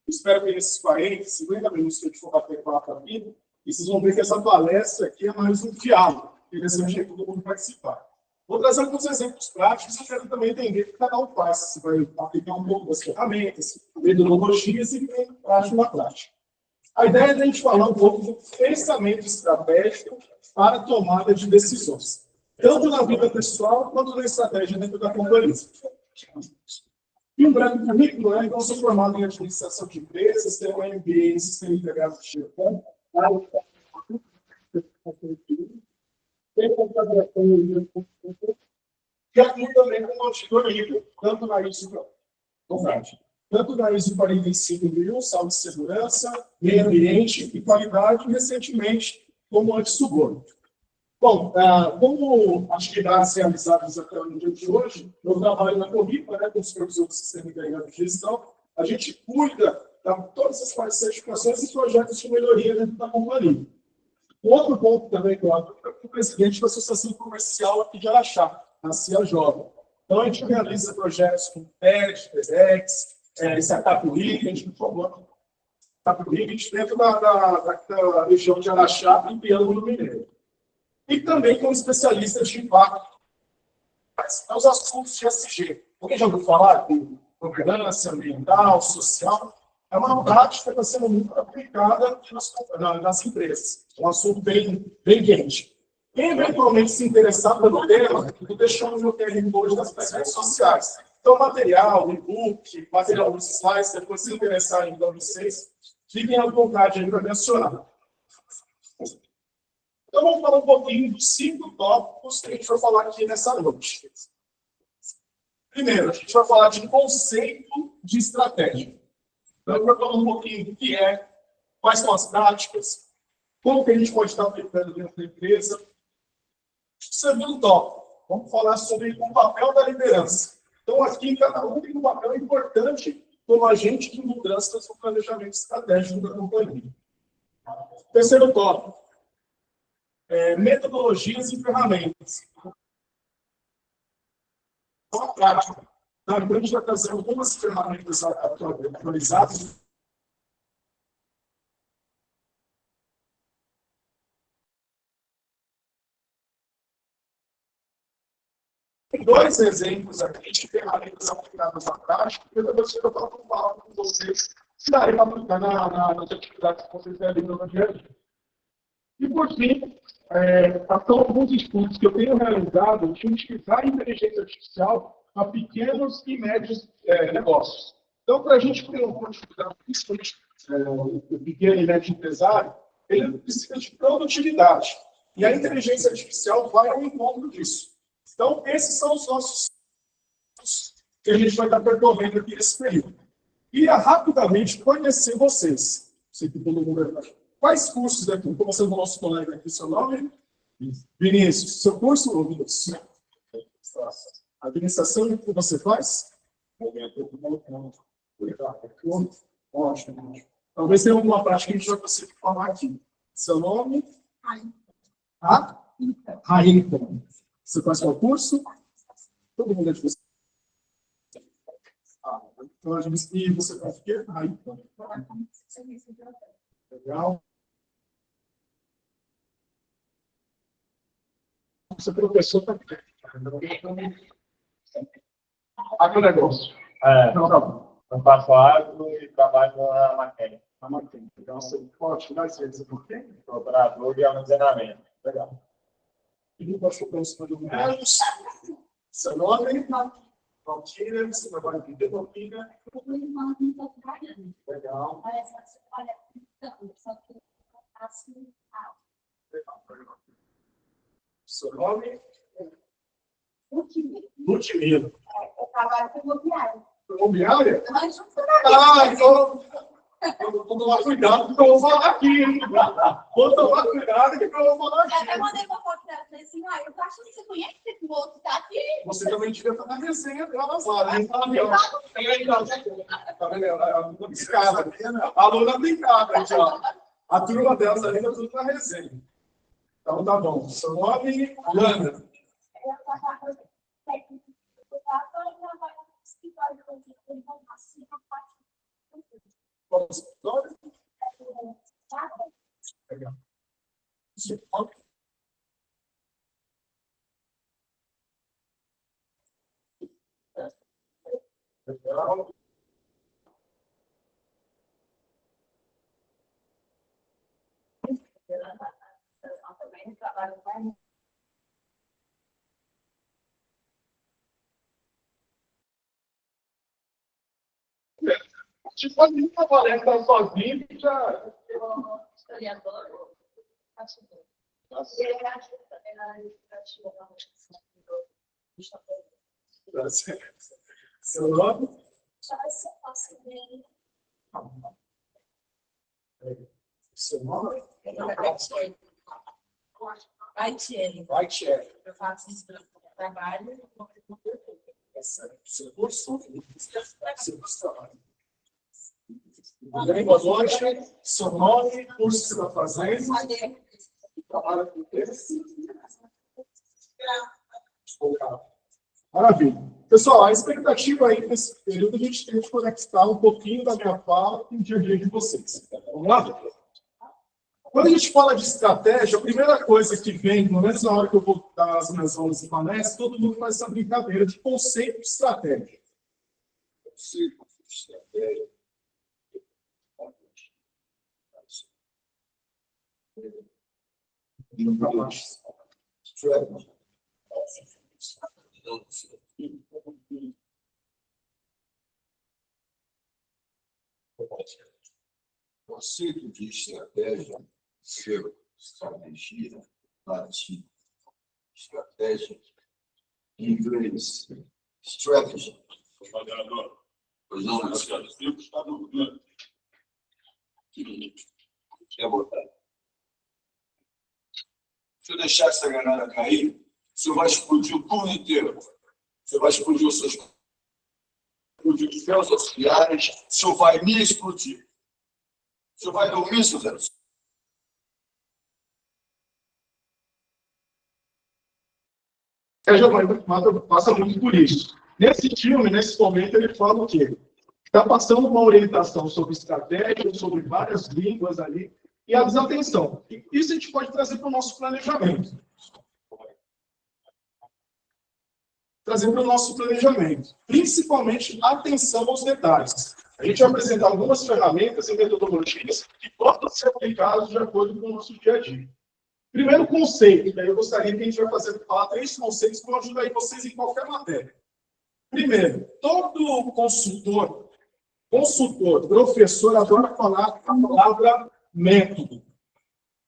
espero que nesses 40, 50 minutos que a gente for bater papo aqui, e vocês vão ver que essa palestra aqui é mais um diálogo, que deseja todo mundo participar. Vou trazer alguns exemplos práticos, eu quero também entender o que cada um faz. Você vai aplicar um pouco das ferramentas, metodologias e prática na prática. A ideia é a gente falar um pouco do pensamento estratégico para a tomada de decisões, tanto na vida pessoal quanto na estratégia dentro da companhia. E um breve currículo, então, eu sou formado em administração de empresas, tenho um MBA em sistema integrado de gestão, e atuo também como auditoria, tanto na ISO 45000, saúde e segurança, meio ambiente e qualidade, e recentemente como anti-suborno. Bom, como atividades realizadas até o dia de hoje, eu trabalho na Corripa, com os supervisores do Sistema Integrado de Gestão. A gente cuida de todas as partes de certificações e projetos de melhoria dentro da companhia. Outro ponto também, claro, é o presidente da Associação Comercial aqui de Araxá, a CIA Jovem. Então, a gente realiza projetos com TED, TEDx, esse Atapuí, a gente formou Atapuí, a gente dentro da região de Araxá e Piano Mineiro. E também como especialista de impacto os assuntos de ESG. Alguém já ouviu falar de governança ambiental, social? É uma prática que está sendo muito aplicada nas empresas. É um assunto bem quente. Quem eventualmente se interessar pelo tema, eu deixo no meu QR Code das redes sociais. Então, material, e-book, material dos slides, depois se interessarem para vocês, fiquem à vontade aí para mencionar. Então, vamos falar um pouquinho dos 5 tópicos que a gente vai falar aqui nessa noite. Primeiro, a gente vai falar de conceito de estratégia. Então, eu vou falar um pouquinho do que é, quais são as práticas, como que a gente pode estar aplicando dentro da empresa. Segundo tópico, vamos falar sobre o papel da liderança. Então, aqui, cada um tem um papel importante como agente de mudança no planejamento estratégico da companhia. Terceiro tópico, metodologias e ferramentas. A prática. Então, a gente vai trazer algumas ferramentas atualizadas. Tem 2 exemplos aqui de ferramentas aplicadas na prática, que eu vou falar com vocês se darem para aplicar nas atividades que vocês realizam no dia a dia. E, por fim, são alguns estudos que eu tenho realizado de utilizar a inteligência artificial a pequenos e médios negócios. Então, para a gente ter uma quantidade, principalmente o pequeno e médio empresário, ele precisa de produtividade. E a inteligência artificial vai ao encontro disso. Então, esses são os nossos que a gente vai estar percorrendo aqui nesse período. E rapidamente conhecer vocês. Sei que todo mundo quais cursos aqui? Começando com o nosso colega aqui, seu nome? Vinícius. Seu curso, Vinícius? Administração, o que você faz? Ótimo. Talvez tenha alguma prática que a gente vai conseguir falar aqui. Seu nome? Raíssa. Você faz qual curso? Todo mundo é de você. Então, e você faz o quê? Raíssa. Legal. Você é professor também. Aqui o negócio. Não, tá bom. Eu faço agro e trabalho na matéria. Na matéria. Então, você pode dar esse por quê? Operador e armazenamento. Legal. E no próximo curso de números, seu nome? Valquíria, você trabalha com desenvolvimento. Legal. Seu nome? Ludmila. Eu trabalho com imobiliária. Imobiliária? Então, vou tomar cuidado do que eu vou falar aqui. Vou tomar cuidado do que eu vou falar aqui. Eu até mandei uma foto dela e falei assim, eu acho que você conhece esse moço, tá aqui. Você também devia estar na resenha dela lá, né? Tá vendo? A escada. A aluna brincada aqui, ó. A turma delas ali tá tudo na resenha. Então tá bom. Seu nome, Ana. Eu trabalho técnico. Eu trabalho no escritório de informação. pós-vitória. Legal. Tipo, pode ir trabalhando, tá sozinho e já. Historiador. Seu nome? Seu nome? Vai, Thierry. Eu faço isso no trabalho. Seu curso? Seu curso de trabalho. Bem, boa noite. Seu nome, curso que você está fazendo? Trabalha com esse? Maravilha. Pessoal, a expectativa aí nesse período, a gente tem que conectar um pouquinho da minha fala com o dia a dia de vocês. Vamos lá? Quando a gente fala de estratégia, a primeira coisa que vem, pelo menos na hora que eu vou dar as minhas aulas em palestra, todo mundo faz essa brincadeira de conceito de estratégia. Conceito de estratégia. Conceito de estratégia, seu estratégia, latim, estratégia, em inglês, strategy. Pois não, mas quer botar? Se eu deixar essa granada cair, o senhor vai explodir o túmulo inteiro. O senhor vai explodir os seus auxiliares, o senhor vai me explodir. O senhor vai dormir, Suzano? Já passa muito por isso. Nesse filme, nesse momento, ele fala o quê? Está passando uma orientação sobre estratégia, sobre várias línguas ali, e a desatenção. E isso a gente pode trazer para o nosso planejamento. Trazer para o nosso planejamento. Principalmente atenção aos detalhes. A gente vai apresentar algumas ferramentas e metodologias que podem ser aplicadas de acordo com o nosso dia a dia. Primeiro conceito, daí eu gostaria que a gente vai falar 3 conceitos que vão ajudar aí vocês em qualquer matéria. Primeiro, todo consultor, professor, adora falar a palavra método.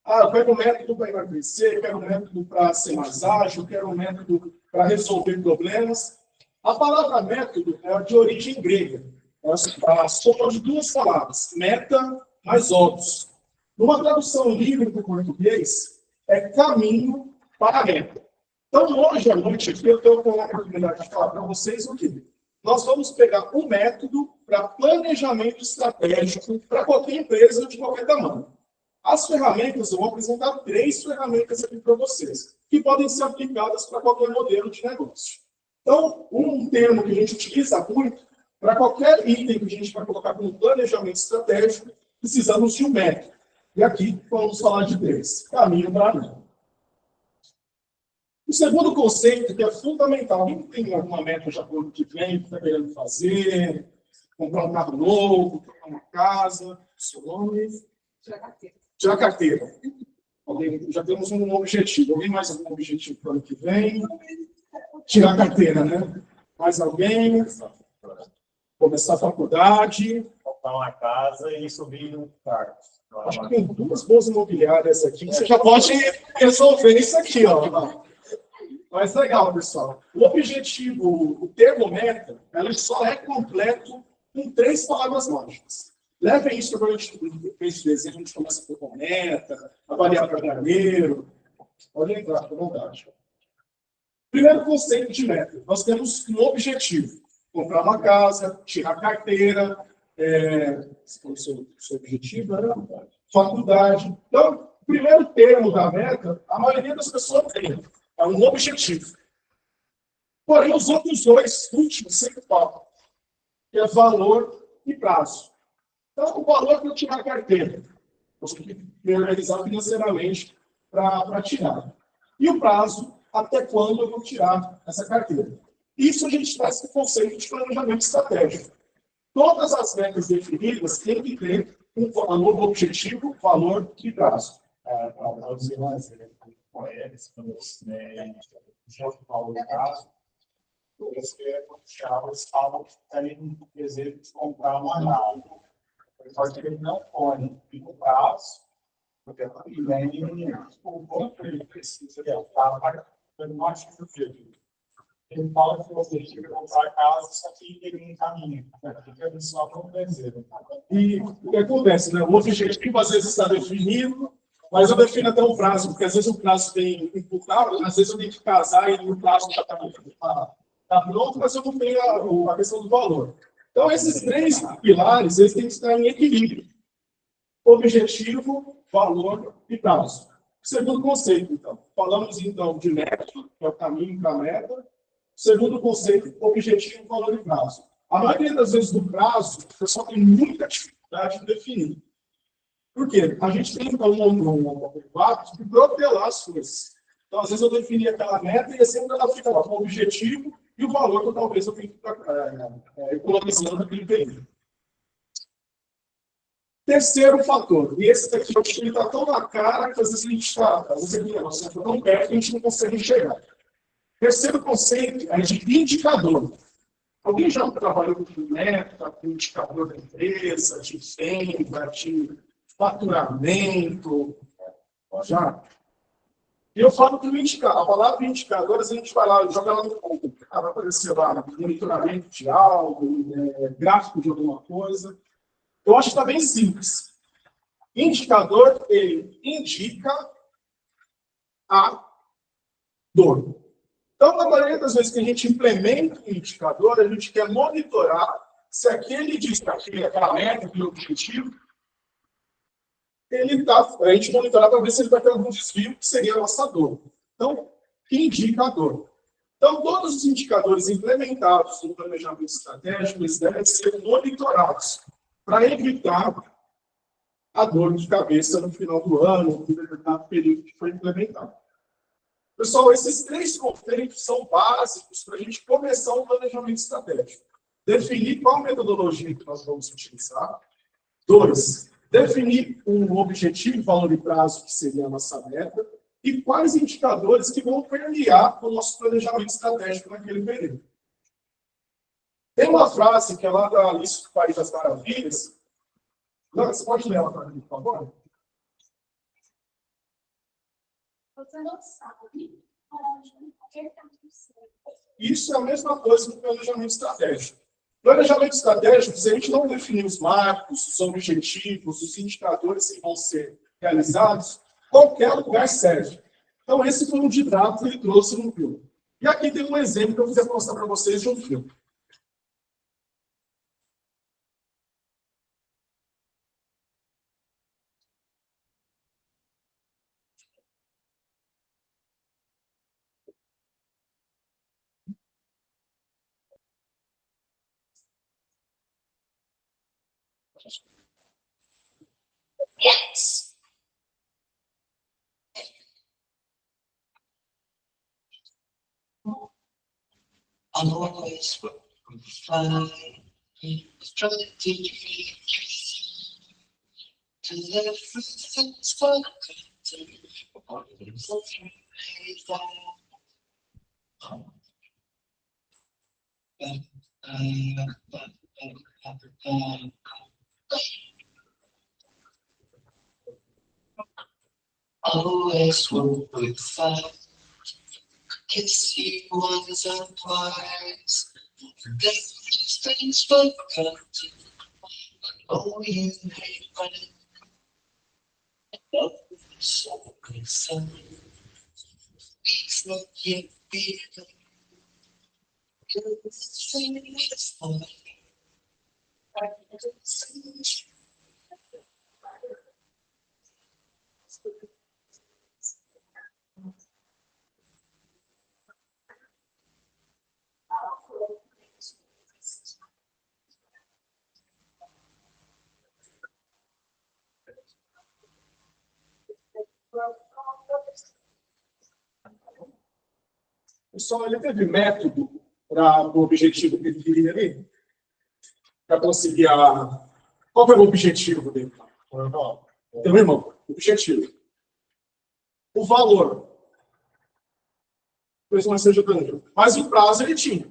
Eu quero um método para emagrecer, quero um método para ser mais ágil, quero um método para resolver problemas. A palavra método é de origem grega. A soma de 2 palavras, meta mais odus. Numa tradução livre para o português, é caminho para a meta. Então, hoje à noite, eu tenho a oportunidade de falar para vocês o quê? Nós vamos pegar um método para planejamento estratégico para qualquer empresa de qualquer tamanho. As ferramentas, eu vou apresentar 3 ferramentas aqui para vocês, que podem ser aplicadas para qualquer modelo de negócio. Então, um termo que a gente utiliza muito, para qualquer item que a gente vai colocar como planejamento estratégico, precisamos de um método. E aqui vamos falar de 3. Caminho para a meta. O segundo conceito, que é fundamental, alguém tem alguma meta já para o ano que vem, que está querendo fazer, comprar um carro novo, comprar uma casa, seu nome? Tirar carteira. Já temos um objetivo. Alguém mais algum objetivo para o ano que vem? Tirar carteira, né? Mais alguém? Começar a faculdade. Comprar uma casa e subir um carro. Acho que tem 2 boas imobiliárias aqui. Você já pode resolver isso aqui, ó. Mas legal, pessoal. O objetivo, o termo meta, ele só é completo com 3 palavras mágicas. Levem isso para a gente fez desenho, a gente começa por meta, avaliar verdadeiro. Pode entrar, fica à vontade. Primeiro conceito de meta. Nós temos um objetivo. Comprar uma casa, tirar carteira, se for o seu objetivo, faculdade. Então, o primeiro termo da meta, a maioria das pessoas tem. É um objetivo. Porém, os outros 2 últimos sempre faltam, que é valor e prazo. Então, o valor que eu tirar a carteira, eu tenho que me organizar financeiramente para tirar. E o prazo, até quando eu vou tirar essa carteira. Isso a gente traz para o conceito de planejamento estratégico. Todas as metas definidas têm que ter um valor objetivo, valor e prazo. Para usar um exemplo com eles, quando você já falou o caso, você eles falam que tem desejo de comprar uma nave. Só que ele não põe no prazo, porque também o quanto ele precisa gastar para não atingir o objetivo. Ele fala que o objetivo é comprar a casa, só que ele não caminha. Porque ele só não desejo. E o que acontece, né? O objetivo às vezes está definido, mas eu defino até um prazo, porque às vezes o prazo tem imputável, às vezes eu tenho que casar e o prazo já está pronto, mas eu não tenho a questão do valor. Então, esses três pilares, eles têm que estar em equilíbrio. Objetivo, valor e prazo. Segundo conceito, então. Falamos, então, de método, que é o caminho para a meta. Segundo conceito, objetivo, valor e prazo. A maioria das vezes do prazo, o pessoal tem muita dificuldade de definir. Por quê? A gente tem um hábito de protelar as coisas. Então, às vezes, eu defini aquela meta e sempre ela fica lá com o objetivo e o valor que talvez eu tenha que estar economizando naquele período. Terceiro fator, e esse daqui ele está tão na cara que às vezes a gente está, às vezes ele está tão perto que a gente não consegue enxergar. Terceiro conceito é de indicador. Alguém já trabalhou com meta, com indicador da empresa, de venda, de faturamento? Já? E eu falo que o indicador, a palavra indicador, a gente vai lá, joga lá no computador, vai aparecer lá monitoramento de algo, gráfico de alguma coisa. Eu acho que está bem simples. Indicador, ele indica a dor. Então, na maioria das vezes que a gente implementa um indicador, a gente quer monitorar se aquele aquela meta, aquele objetivo, a gente monitorar para ver se ele vai ter algum desvio, que seria a nossa dor. Então, indicador. Então, todos os indicadores implementados no planejamento estratégico, eles devem ser monitorados para evitar a dor de cabeça no final do ano, no determinado período que foi implementado. Pessoal, esses três conceitos são básicos para a gente começar um planejamento estratégico. Definir qual metodologia que nós vamos utilizar. 2, definir um objetivo, valor e prazo, que seria a nossa meta. E quais indicadores que vão permear o nosso planejamento estratégico naquele período. Tem uma frase que é lá da Alice do País das Maravilhas. Você pode ler ela para mim, por favor? Você não sabe onde Isso é a mesma coisa que o planejamento estratégico. Planejamento estratégico, se a gente não definir os marcos, os objetivos, os indicadores que vão ser realizados, qualquer lugar serve. Então, esse foi um ditado que ele trouxe no filme. E aqui tem um exemplo que eu queria mostrar para vocês de um filme. Yes. Always fly, trying to everything's always work with fire. Kiss you once or twice. These things forgotten. Oh, you hate when love is so concerned. It's not yet beaten. It's fine. Pessoal, ele teve método para o objetivo que ele queria ali? Para conseguir a... Qual foi o objetivo dele? Então, irmão, objetivo. O valor. Talvez não seja grande. Mas o prazo ele tinha.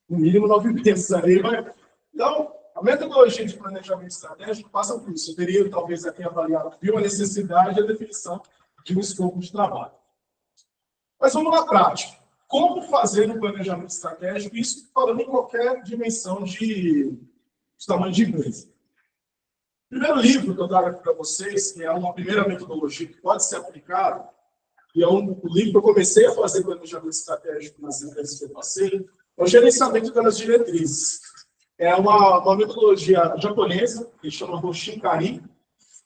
No mínimo 9 meses. Aí vai... Então, a metodologia de planejamento estratégico passa por isso. Eu teria, talvez, aqui avaliado viu a necessidade e a definição de um escopo de trabalho. Mas vamos na prática. Como fazer um planejamento estratégico? Isso falando em qualquer dimensão de tamanho de empresa. O primeiro livro que eu trago aqui para vocês, que é uma primeira metodologia que pode ser aplicada, e é o livro que eu comecei a fazer planejamento estratégico nas empresas que eu passei, é o Gerenciamento das Diretrizes. É uma metodologia japonesa, que chama Hoshinkari,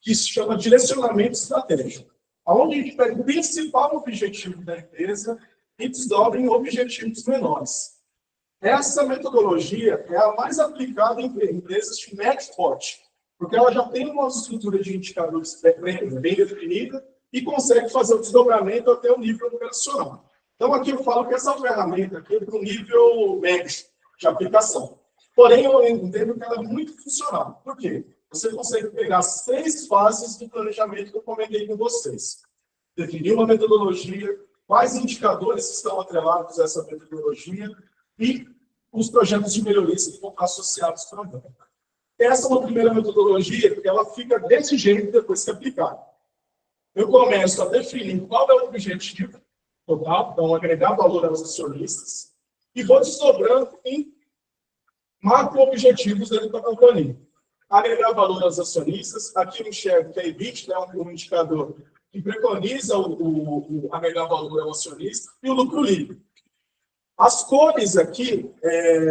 que se chama Direcionamento Estratégico, onde a gente pega o principal objetivo da empresa e desdobra em objetivos menores. Essa metodologia é a mais aplicada em empresas de médio porte, porque ela já tem uma estrutura de indicadores bem definida e consegue fazer o desdobramento até o nível operacional. Então, aqui eu falo que essa ferramenta aqui é para o nível médio de aplicação. Porém, eu entendo que ela é muito funcional. Por quê? Você consegue pegar as 3 fases do planejamento que eu comentei com vocês. Definir uma metodologia, quais indicadores estão atrelados a essa metodologia e os projetos de melhoria que vão estar associados também. Essa é uma primeira metodologia que ela fica desse jeito depois que aplicada. Eu começo a definir qual é o objetivo total, então agregar valor aos acionistas, e vou desdobrando em macro-objetivos dentro da companhia. Agregar valor aos acionistas, aqui eu enxergo que a EBIT é um indicador que preconiza agregar valor ao acionista, e o lucro livre. As cores aqui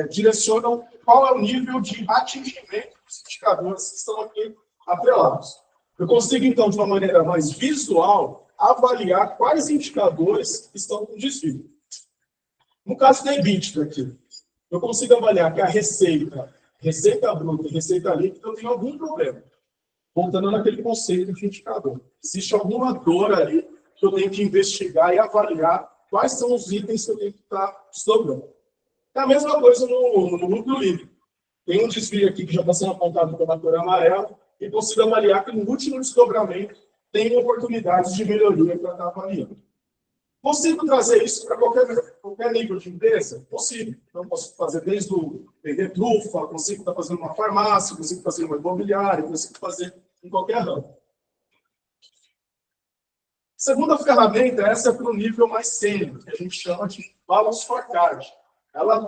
direcionam qual é o nível de atingimento dos indicadores que estão aqui atrelados. Eu consigo, então, de uma maneira mais visual, avaliar quais indicadores estão com desvio. No caso da EBITDA aqui, eu consigo avaliar que a receita bruta e receita líquida tem algum problema. Voltando naquele conceito de indicador. Existe alguma dor ali que eu tenho que investigar e avaliar quais são os itens que eu tenho que estar desdobrando. É a mesma coisa no lucro livre. Tem um desvio aqui que já está sendo apontado pela cor amarela e consigo avaliar que no último desdobramento tem oportunidades de melhoria para estar avaliando. Consigo trazer isso para qualquer nível de empresa? Possível. Então, posso fazer desde o vender trufa, consigo estar fazendo uma farmácia, consigo fazer uma imobiliária, consigo fazer em qualquer ramo. Segunda ferramenta, essa é para o nível mais sênior, que a gente chama de Balance Scorecard. Ela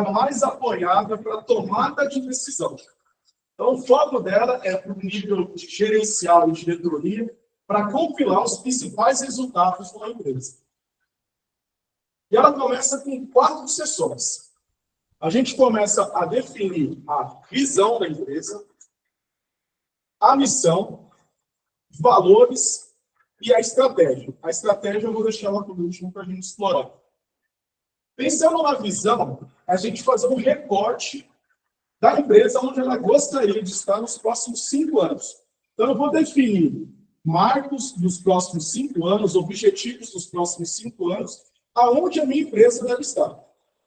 é mais apoiada para a tomada de decisão. Então, o foco dela é para o nível de gerencial e diretoria, para compilar os principais resultados da empresa. E ela começa com 4 sessões. A gente começa a definir a visão da empresa, a missão, valores e a estratégia. A estratégia eu vou deixar ela por último para a gente explorar. Pensando na visão, a gente faz um recorte da empresa onde ela gostaria de estar nos próximos 5 anos. Então, eu vou definir marcos dos próximos 5 anos, objetivos dos próximos 5 anos, aonde a minha empresa deve estar.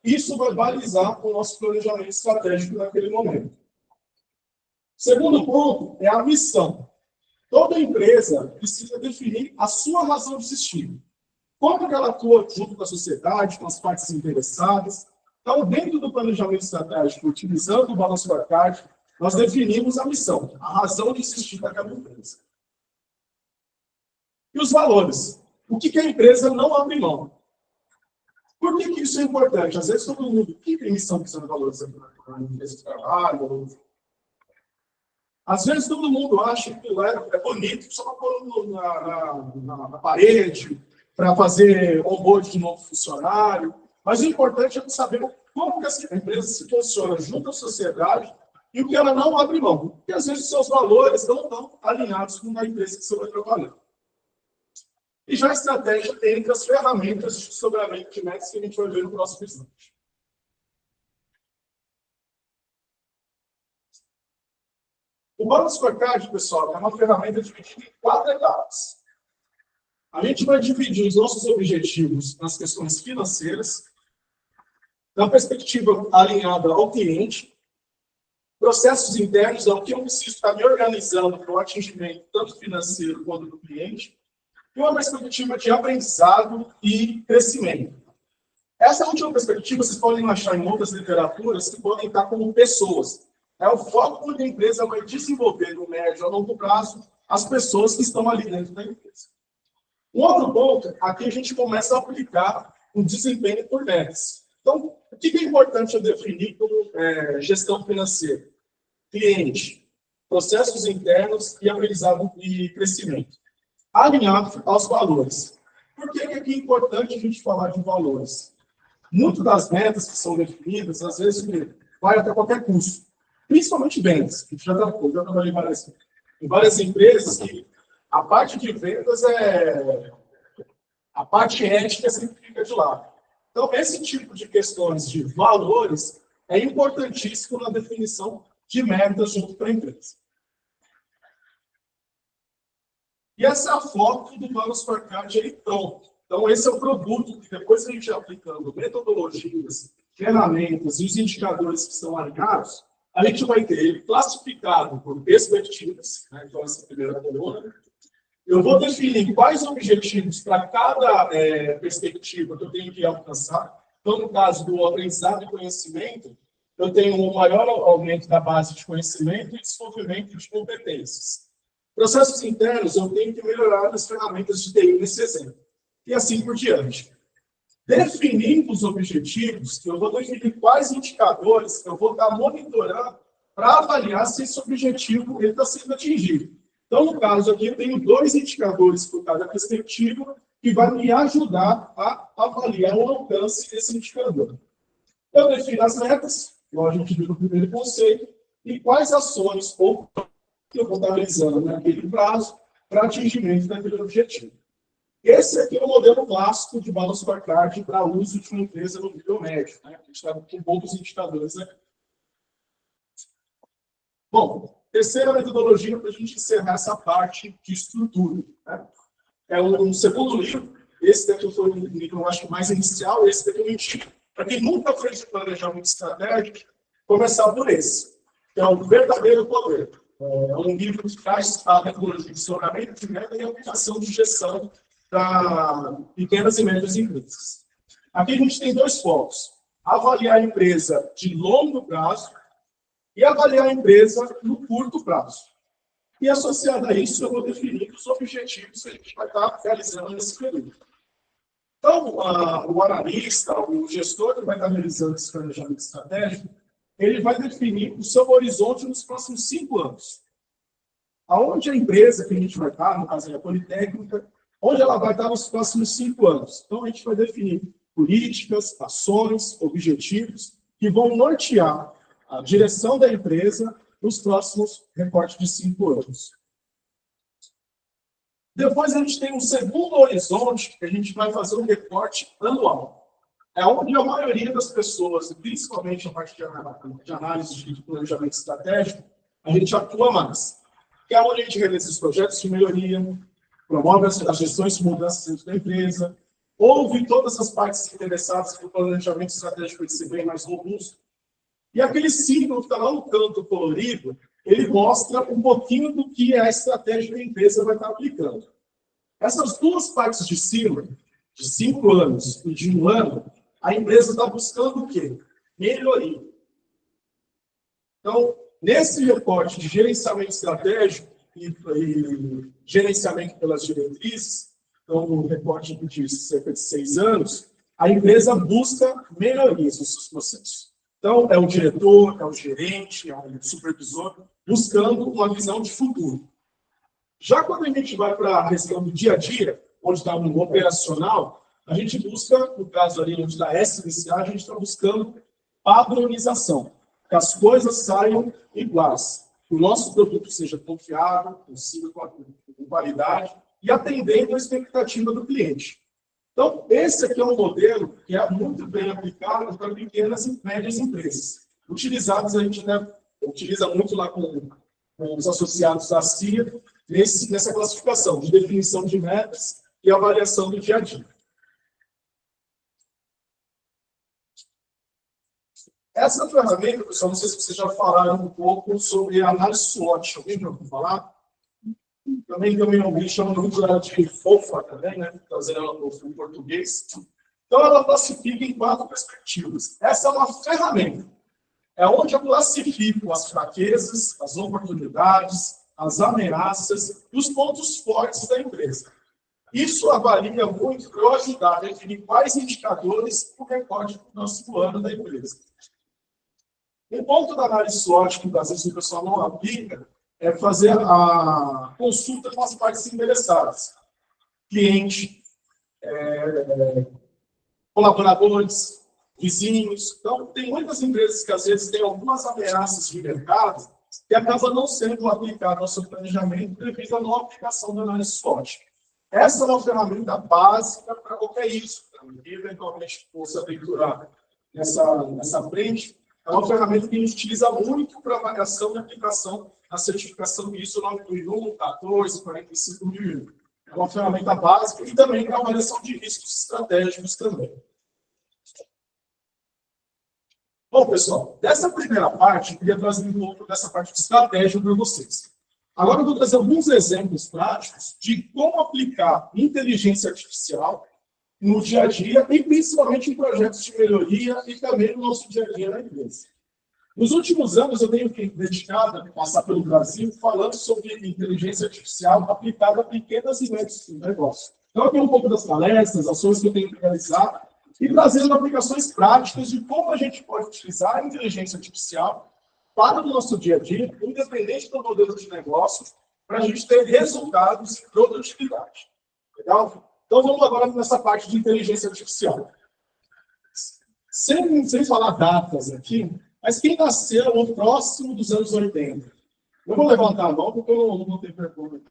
Isso vai balizar o nosso planejamento estratégico naquele momento. Segundo ponto é a missão. Toda empresa precisa definir a sua razão de existir. Como que ela atua junto com a sociedade, com as partes interessadas. Então, dentro do planejamento estratégico, utilizando o Balance Scorecard, nós definimos a missão, a razão de existir daquela empresa. E os valores. O que a empresa não abre mão? Por que isso é importante? Às vezes todo mundo tem missão que são valores na empresa de trabalho. Às vezes todo mundo acha que é bonito só para pôr na parede, para fazer onboard de novo funcionário. Mas o importante é saber como que essa empresa se funciona junto à sociedade e o que ela não abre mão. Porque às vezes os seus valores não estão alinhados com a empresa que você vai trabalhar. E já a estratégia entre as ferramentas de desdobramento de metas que a gente vai ver no próximo slide. O Balance Scorecard, pessoal, é uma ferramenta dividida em 4 etapas. A gente vai dividir os nossos objetivos nas questões financeiras, na perspectiva alinhada ao cliente, processos internos, ao que eu preciso estar me organizando para o atingimento tanto financeiro quanto do cliente, e uma perspectiva de aprendizado e crescimento. Essa última perspectiva vocês podem achar em outras literaturas que podem estar como pessoas. É o foco que a empresa vai desenvolver no médio a longo prazo as pessoas que estão ali dentro da empresa. Um outro ponto, aqui a gente começa a aplicar um desempenho por metas. Então, o que é importante eu definir como gestão financeira? Cliente, processos internos e aprendizado e crescimento. Alinhado aos valores. Por que é importante a gente falar de valores? Muitas das metas que são definidas, às vezes, vai até qualquer custo. Principalmente vendas. Eu já trabalhei em várias empresas que a parte de vendas a parte ética sempre fica de lado. Então, esse tipo de questões de valores é importantíssimo na definição de metas junto para a empresa. E essa é a foto do Plano Scorecard aí pronto. Então, esse é o produto que depois a gente aplicando metodologias, ferramentas e os indicadores que estão alinhados, a gente vai ter ele classificado por perspectivas, né? Então, essa primeira coluna. Eu vou definir quais objetivos para cada perspectiva que eu tenho que alcançar. Então, no caso do aprendizado e conhecimento, eu tenho um maior aumento da base de conhecimento e desenvolvimento de competências. Processos internos, eu tenho que melhorar as ferramentas de TI nesse exemplo. E assim por diante. Definindo os objetivos, eu vou definir quais indicadores eu vou estar monitorando para avaliar se esse objetivo está sendo atingido. Então, no caso aqui, eu tenho 2 indicadores por cada perspectiva que vai me ajudar a avaliar o alcance desse indicador. Eu defino as metas, igual a gente viu no primeiro conceito, e quais ações ou que eu vou estar realizando naquele prazo para atingimento daquele objetivo. Esse aqui é o modelo clássico de Balance Scorecard para uso de uma empresa no nível médio. Né? A gente está com poucos indicadores aqui. Bom, terceira metodologia para a gente encerrar essa parte de estrutura. Né? É um segundo livro. Esse daqui foi um livro, eu acho, mais inicial. Esse daqui eu indico. Para quem nunca fez planejamento estratégico, começar por esse, que é o verdadeiro poder. É um livro que traz a metodologia de funcionamento de meta e aplicação de gestão para pequenas e médias empresas. Aqui a gente tem 2 focos. Avaliar a empresa de longo prazo e avaliar a empresa no curto prazo. E associado a isso, eu vou definir os objetivos que a gente vai estar realizando nesse período. Então, o analista, o gestor que vai estar realizando esse planejamento estratégico, ele vai definir o seu horizonte nos próximos 5 anos. Aonde a empresa que a gente vai estar, no caso é a Politécnica, onde ela vai estar nos próximos 5 anos. Então, a gente vai definir políticas, ações, objetivos que vão nortear a direção da empresa nos próximos recortes de 5 anos. Depois, a gente tem um segundo horizonte, que a gente vai fazer um recorte anual. É onde a maioria das pessoas, principalmente a parte de análise de planejamento estratégico, a gente atua mais. Que é onde a gente realiza os projetos de melhoria, promove as gestões de mudanças dentro da empresa, ouve todas as partes interessadas para o planejamento estratégico de ser bem mais robusto. E aquele símbolo que está lá no canto colorido, ele mostra um pouquinho do que a estratégia da empresa vai estar aplicando. Essas 2 partes de cima, de 5 anos e de 1 ano, a empresa está buscando o quê? Melhoria. Então, nesse recorte de gerenciamento estratégico e gerenciamento pelas diretrizes, então, no recorte de cerca de 6 anos, a empresa busca melhorias nos seus processos. Então, é o diretor, é o gerente, é o supervisor, buscando uma visão de futuro. Já quando a gente vai para a questão do dia a dia, onde está no operacional, a gente busca, no caso ali onde está SDCA, a gente está buscando padronização, que as coisas saiam iguais, que o nosso produto seja confiável, consiga com qualidade e atendendo a expectativa do cliente. Então, esse aqui é um modelo que é muito bem aplicado para pequenas e médias empresas. Utilizados, a gente utiliza muito lá com os associados da CIA, nessa classificação de definição de metas e avaliação do dia a dia. Essa ferramenta, pessoal, não sei se vocês já falaram um pouco sobre a análise SWOT. Alguém já ouviu falar? Também tem um nome, chama de FOFA também, né? Trazendo ela para o português. Então, ela classifica em 4 perspectivas. Essa é uma ferramenta. É onde eu classifico as fraquezas, as oportunidades, as ameaças e os pontos fortes da empresa. Isso avalia muito para eu ajudar a definir quais indicadores o recorde do próximo ano da empresa. Um ponto da análise SWOT que às vezes o pessoal não aplica é fazer a consulta com as partes interessadas. Cliente, colaboradores, vizinhos. Então, tem muitas empresas que às vezes têm algumas ameaças de mercado que acabam não sendo aplicadas ao seu planejamento devido à não aplicação da análise SWOT. Essa é uma ferramenta básica para qualquer isso. Que eventualmente possa aventurar nessa frente. É uma ferramenta que a gente utiliza muito para avaliação e aplicação da certificação ISO 9001, 14, 45001. É uma ferramenta básica e também para avaliação de riscos estratégicos também. Bom, pessoal, dessa primeira parte, eu queria trazer um pouco dessa parte de estratégia para vocês. Agora eu vou trazer alguns exemplos práticos de como aplicar inteligência artificial no dia a dia e principalmente em projetos de melhoria e também no nosso dia a dia na empresa. Nos últimos anos, eu tenho dedicado a passar pelo Brasil falando sobre inteligência artificial aplicada a pequenas e médios negócios. Então, eu tenho um pouco das palestras, ações que eu tenho realizado e trazendo aplicações práticas de como a gente pode utilizar a inteligência artificial para o nosso dia a dia, independente do modelo de negócio, para a gente ter resultados e produtividade. Legal? Então, vamos agora nessa parte de inteligência artificial. Sem falar datas aqui, mas quem nasceu no próximo dos anos 80? Eu vou levantar a mão, porque eu não tenho pergunta.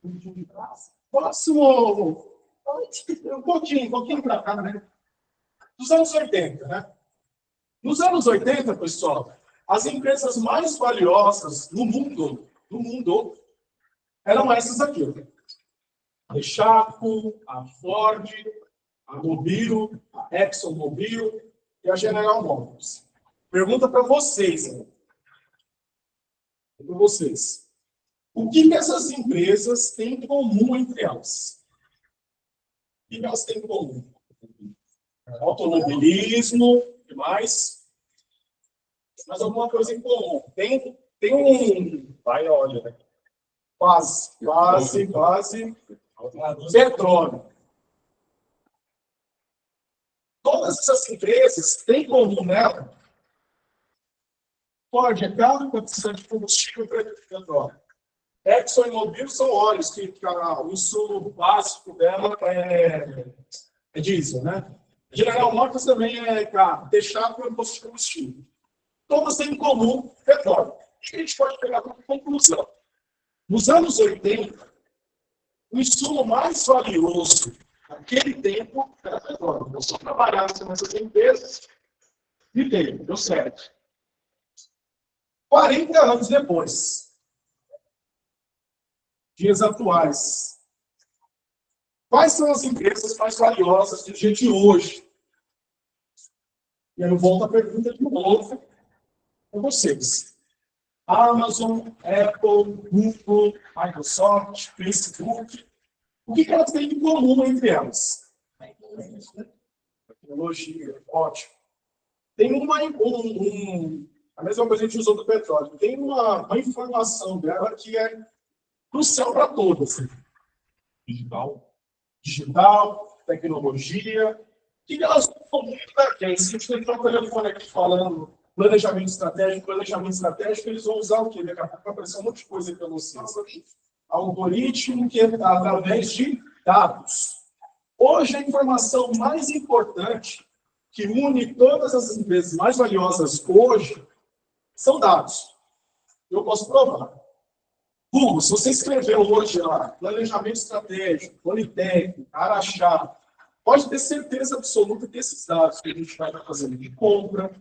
Próximo, um pouquinho para cá, né? Dos anos 80, né? Nos anos 80, pessoal, as empresas mais valiosas no mundo eram essas aqui. A Chaco, a Ford, a Mobil, a ExxonMobil e a General Motors. Pergunta para vocês. Para vocês. O que essas empresas têm em comum entre elas? O que elas têm em comum? Automobilismo, o que mais? Mas alguma coisa em comum. Tem um... Vai, olha, né? Quase. Petróleo. Todas essas empresas têm em comum nela. Ford é carro, produção de combustível para petróleo. Exxon e Mobil são óleos, que o insumo básico dela é diesel, né? General Motors também é carro, deixar para o posto de combustível. Todas têm em comum petróleo. O que a gente pode pegar como conclusão? Nos anos 80, o insumo mais valioso naquele tempo era petróleo. Eu só trabalhasse nessas empresas e deu certo. 40 anos depois, dias atuais, quais são as empresas mais valiosas do dia de hoje? E aí eu volto à pergunta de novo para vocês. Amazon, Apple, Google, Microsoft, Facebook. O que elas têm em comum entre elas? Tecnologia, ótimo. Tem a mesma coisa que a gente usou do petróleo. Tem uma informação dela que é crucial para todas. Digital, tecnologia. O que elas são muito daqueles? Se a gente entrar no telefone aqui falando planejamento estratégico, eles vão usar o quê? Daqui a pouco vai aparecer um monte de coisa para vocês. Algoritmo que é através de dados. Hoje, a informação mais importante que une todas as empresas mais valiosas hoje são dados. Eu posso provar. Google, se você escreveu hoje lá, planejamento estratégico, Politec, Araxá, pode ter certeza absoluta que esses dados que a gente vai estar fazendo de compra,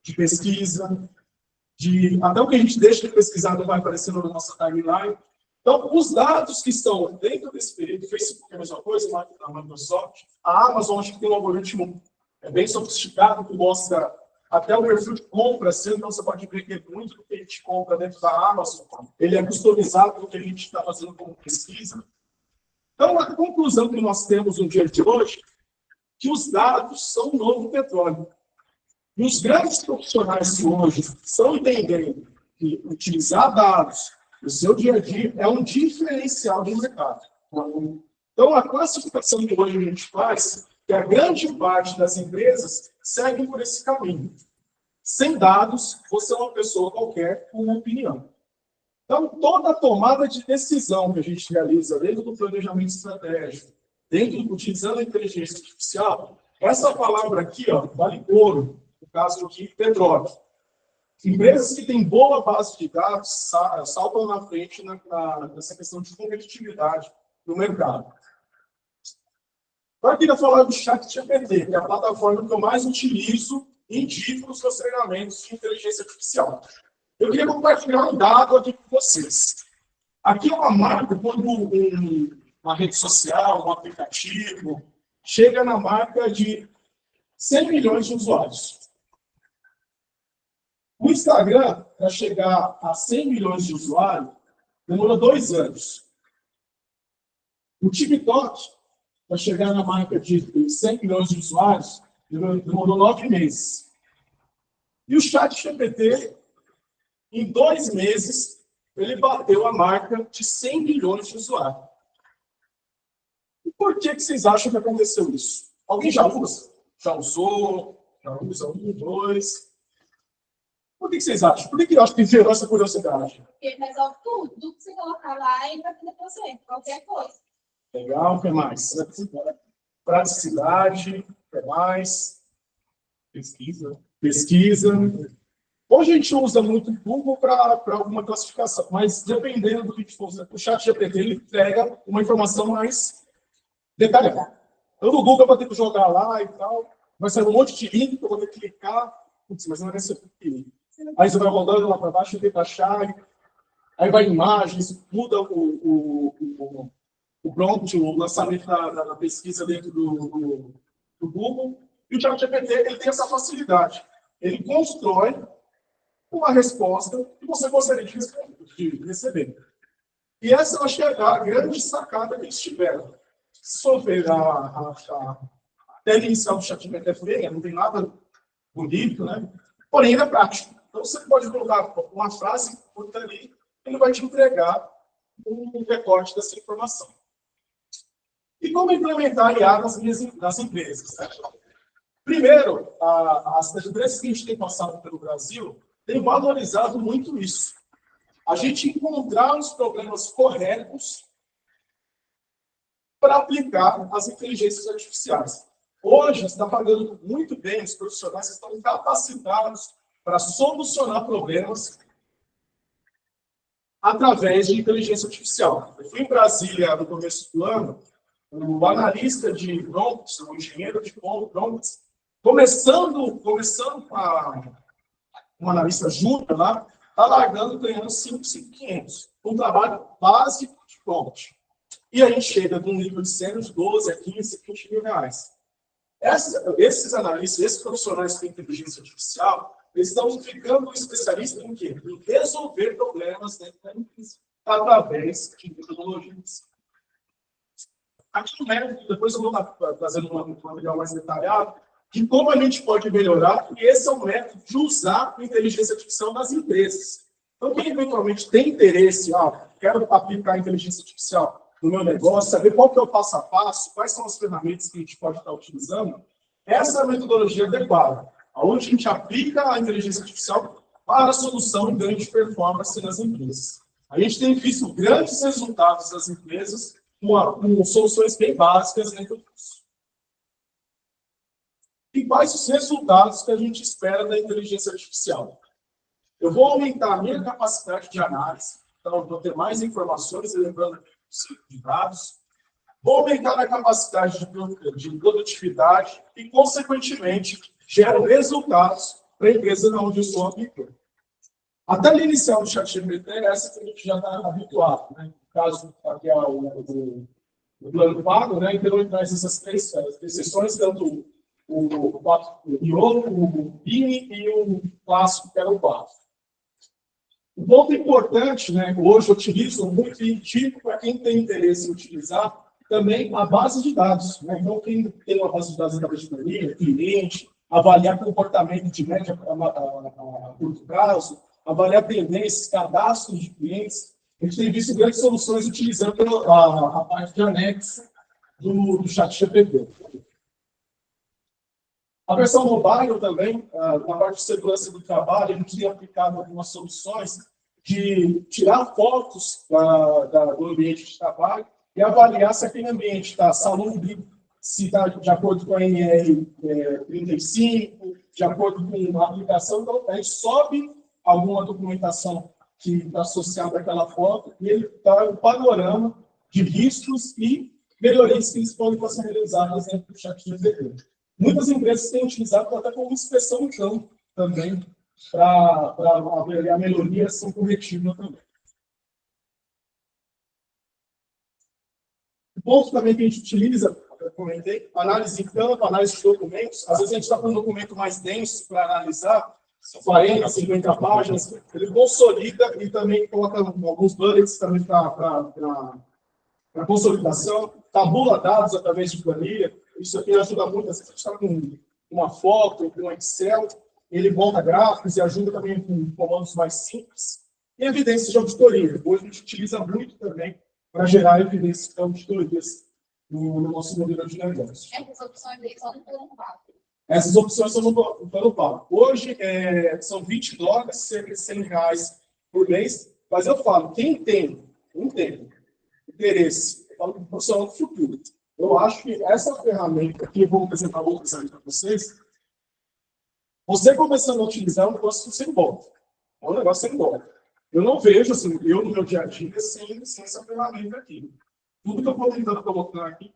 de pesquisa, até o que a gente deixa de pesquisar não vai aparecer na nossa timeline, Então, os dados que estão dentro desse período, o Facebook é a mesma coisa, a Microsoft, a Amazon acho que tem um algoritmo bem sofisticado que mostra até o perfil de compra, assim, então você pode ver que muito do que a gente compra dentro da Amazon, ele é customizado do que a gente está fazendo como pesquisa. Então, a conclusão que nós temos no dia de hoje, que os dados são o novo petróleo. E os grandes profissionais que hoje estão entendendo que utilizar dados no seu dia a dia é um diferencial do mercado. Então, a classificação que hoje a gente faz, que a grande parte das empresas seguem por esse caminho. Sem dados, você é uma pessoa qualquer com uma opinião. Então, toda a tomada de decisão que a gente realiza dentro do planejamento estratégico, utilizando a inteligência artificial, essa palavra aqui, ó, vale ouro, no caso aqui, petróleo. Empresas que têm boa base de dados saltam na frente nessa questão de competitividade no mercado. Agora, eu queria falar do ChatGPT, que é a plataforma que eu mais utilizo e indico nos meus treinamentos de inteligência artificial. Eu queria compartilhar um dado aqui com vocês. Aqui é uma marca, quando uma rede social, um aplicativo, chega na marca de 100 milhões de usuários. O Instagram, para chegar a 100 milhões de usuários, demorou 2 anos. O TikTok, para chegar na marca de 100 milhões de usuários, demorou 9 meses. E o ChatGPT, em 2 meses, ele bateu a marca de 100 milhões de usuários. E por que vocês acham que aconteceu isso? Alguém já usa? Já usou? Já usa 1, 2? Por que vocês acham? Por que eu acho que gerou essa curiosidade? Porque ele resolve tudo. Tudo que você colocar lá, ele vai fazer para você. Qualquer coisa. Legal, o que mais? Praticidade, o que mais? Pesquisa. Hoje a gente usa muito o Google para alguma classificação, mas dependendo do que a gente for usar, o ChatGPT ele entrega uma informação mais detalhada. Então, no Google eu vou ter que jogar lá e tal, vai sair um monte de link que eu vou ter que clicar, putz, mas não vai ser pequenininho. Aí você vai rodando lá para baixo, tenta achar, aí vai imagens, muda o prompt, o lançamento da pesquisa dentro do Google, e o ChatGPT ele tem essa facilidade. Ele constrói uma resposta que você gostaria de receber. E essa, eu acho que é a grande sacada que eles tiveram. Se for ver a tela inicial do ChatGPT é feia, não tem nada bonito, né? Porém, ele é prático. Então, você pode colocar uma frase por ali, ele vai te entregar um recorte dessa informação. E como implementar a IA nas empresas? Né? Primeiro, as empresas que a gente tem passado pelo Brasil têm valorizado muito isso. A gente encontrar os problemas corretos para aplicar as inteligências artificiais. Hoje, está pagando muito bem, os profissionais estão capacitados para solucionar problemas através de inteligência artificial. Eu fui em Brasília no começo do ano, o analista de prompts, o engenheiro de prompts, começando um analista júnior lá, está largando, ganhando 5.500, um trabalho básico de prompt. E a gente chega de um nível de sênior de 12 a 15, 20 mil reais. Esses analistas, esses profissionais de inteligência artificial, eles estão ficando especialistas em quê? Em resolver problemas dentro da empresa, através de metodologias. Aqui no método, depois eu vou estar fazendo um material mais detalhado, de como a gente pode melhorar, e esse é o método de usar a inteligência artificial nas empresas. Então, quem eventualmente tem interesse, quero aplicar a inteligência artificial no meu negócio, saber qual que é o passo a passo, quais são as ferramentas que a gente pode estar utilizando, essa é a metodologia adequada, onde a gente aplica a inteligência artificial para a solução de grande performance nas empresas. A gente tem visto grandes resultados das empresas com soluções bem básicas dentro disso. E quais os resultados que a gente espera da inteligência artificial? Eu vou aumentar a minha capacidade de análise, então eu vou ter mais informações, lembrando de dados, vou aumentar a capacidade de produtividade e, consequentemente, gero resultados para a empresa onde eu sou aplicando. A tela inicial do ChatGPT é essa que a gente já está habituado, né? caso aqui é o plano pago, né? Então ele traz essas três exceções, tanto o Iolo, o Bini e o clássico, que era o 4. Um ponto importante, né? Hoje eu utilizo muito e indico para quem tem interesse em utilizar também a base de dados, né? Então, quem tem uma base de dados da auditoria, cliente, avaliar comportamento de média a curto prazo, avaliar tendências, cadastros de clientes. A gente tem visto grandes soluções utilizando a parte de anexo do ChatGPT. A versão mobile também, na parte de segurança do trabalho, a gente tem aplicado algumas soluções de tirar fotos do ambiente de trabalho e avaliar se aquele ambiente está salubre, se está de acordo com a NR35, de acordo com a aplicação. Então, a gente sobe alguma documentação que está associada àquela foto e ele dá um panorama de riscos e melhorias que podem ser realizadas dentro do ChatGPT. Muitas empresas têm utilizado até como inspeção em campo também, para avaliar melhorias são corretivas também. O ponto também que a gente utiliza, eu comentei, análise em campo, análise de documentos. Às vezes a gente está com um documento mais denso para analisar, 40, 50 páginas, ele consolida e também coloca alguns bullets também para consolidação, tabula dados através de planilha. Isso aqui ajuda muito. Às vezes a gente está com uma foto, com um Excel, ele monta gráficos e ajuda também com comandos mais simples. E evidências de auditoria. Hoje a gente utiliza muito também para gerar evidências de auditorias no nosso modelo de negócio. Essas opções aí só no plano pago. Essas opções são no plano pago. Hoje são $20, cerca de R$100 por mês. Mas eu falo, quem tem interesse, eu falo profissional do futuro. Eu acho que essa ferramenta aqui, eu vou apresentar outras aí para vocês. Você começando a utilizar é um negócio sem volta. É um negócio sem volta. Eu não vejo, assim, eu no meu dia a dia, sem essa ferramenta aqui. Tudo que eu vou tentando colocar aqui,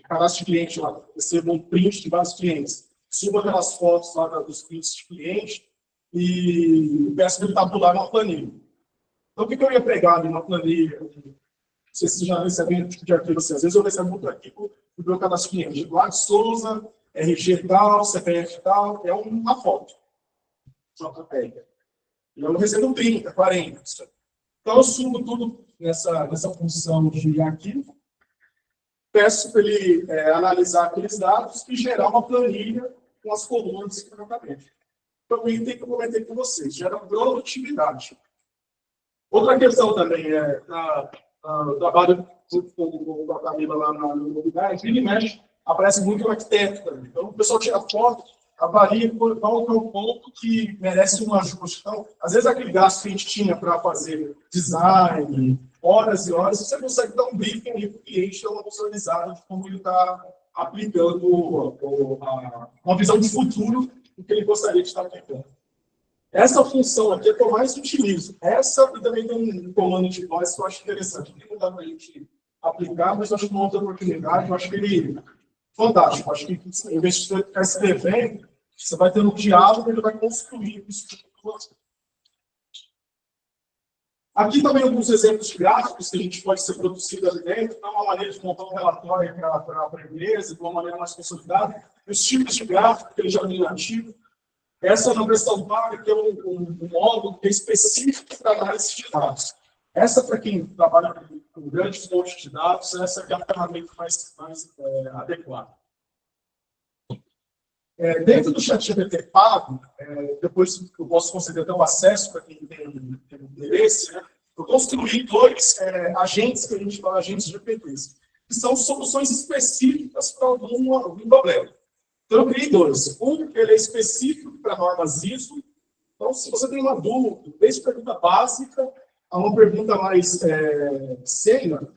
cadastro de cliente lá, recebo um print de vários clientes, subo aquelas fotos lá dos prints de cliente e peço para ele tabular uma planilha. Então, o que eu ia pegar ali na planilha? Não sei se você já recebeu um tipo de arquivo assim. Às vezes eu recebo muito arquivo do meu cadastro de cliente. Eduardo Souza, RG tal, CPF tal, é uma foto. JPEG. E eu não recebo 30, 40. Então, eu subo tudo nessa função de arquivo, peço para ele analisar aqueles dados e gerar uma planilha com as colunas que eu acabei. Então, o item que eu comentei com vocês, gera produtividade. Outra questão também trabalho com a Camila lá na novidade, ele mexe, aparece muito o arquiteto também. Então, o pessoal tira foto, avalia qual é o ponto que merece um ajuste. Então, às vezes, aquele gasto que a gente tinha para fazer design, horas e horas, você consegue dar um briefing para o cliente, dar uma visualizada de como ele está aplicando uma visão de futuro do que ele gostaria de estar aplicando. Essa função aqui é que eu mais utilizo. Essa e também tem um comando de voz que eu acho interessante. Não dá para a gente aplicar, mas eu acho uma outra oportunidade. Eu acho que ele é fantástico. Eu acho que em vez de ficar escrevendo, você vai ter um diálogo e ele vai construir isso. Aqui também alguns exemplos de gráficos que a gente pode ser produzido ali dentro. Então, uma maneira de montar um relatório para a empresa, de uma maneira mais consolidada. Os tipos de gráfico que ele já tem ativo. Essa é uma versão paga, que é um módulo que é específico para análise de dados. Essa, para quem trabalha com grandes fontes de dados, essa é a ferramenta mais adequada. Dentro do ChatGPT pago, depois eu posso conceder até o acesso para quem tem interesse, né? Eu construí dois agentes que a gente fala agentes GPTs, que são soluções específicas para algum problema. Então, eu criei dois. Um que ele é específico para normas ISO. Então, se você tem uma dúvida, desde pergunta básica a uma pergunta mais sênior,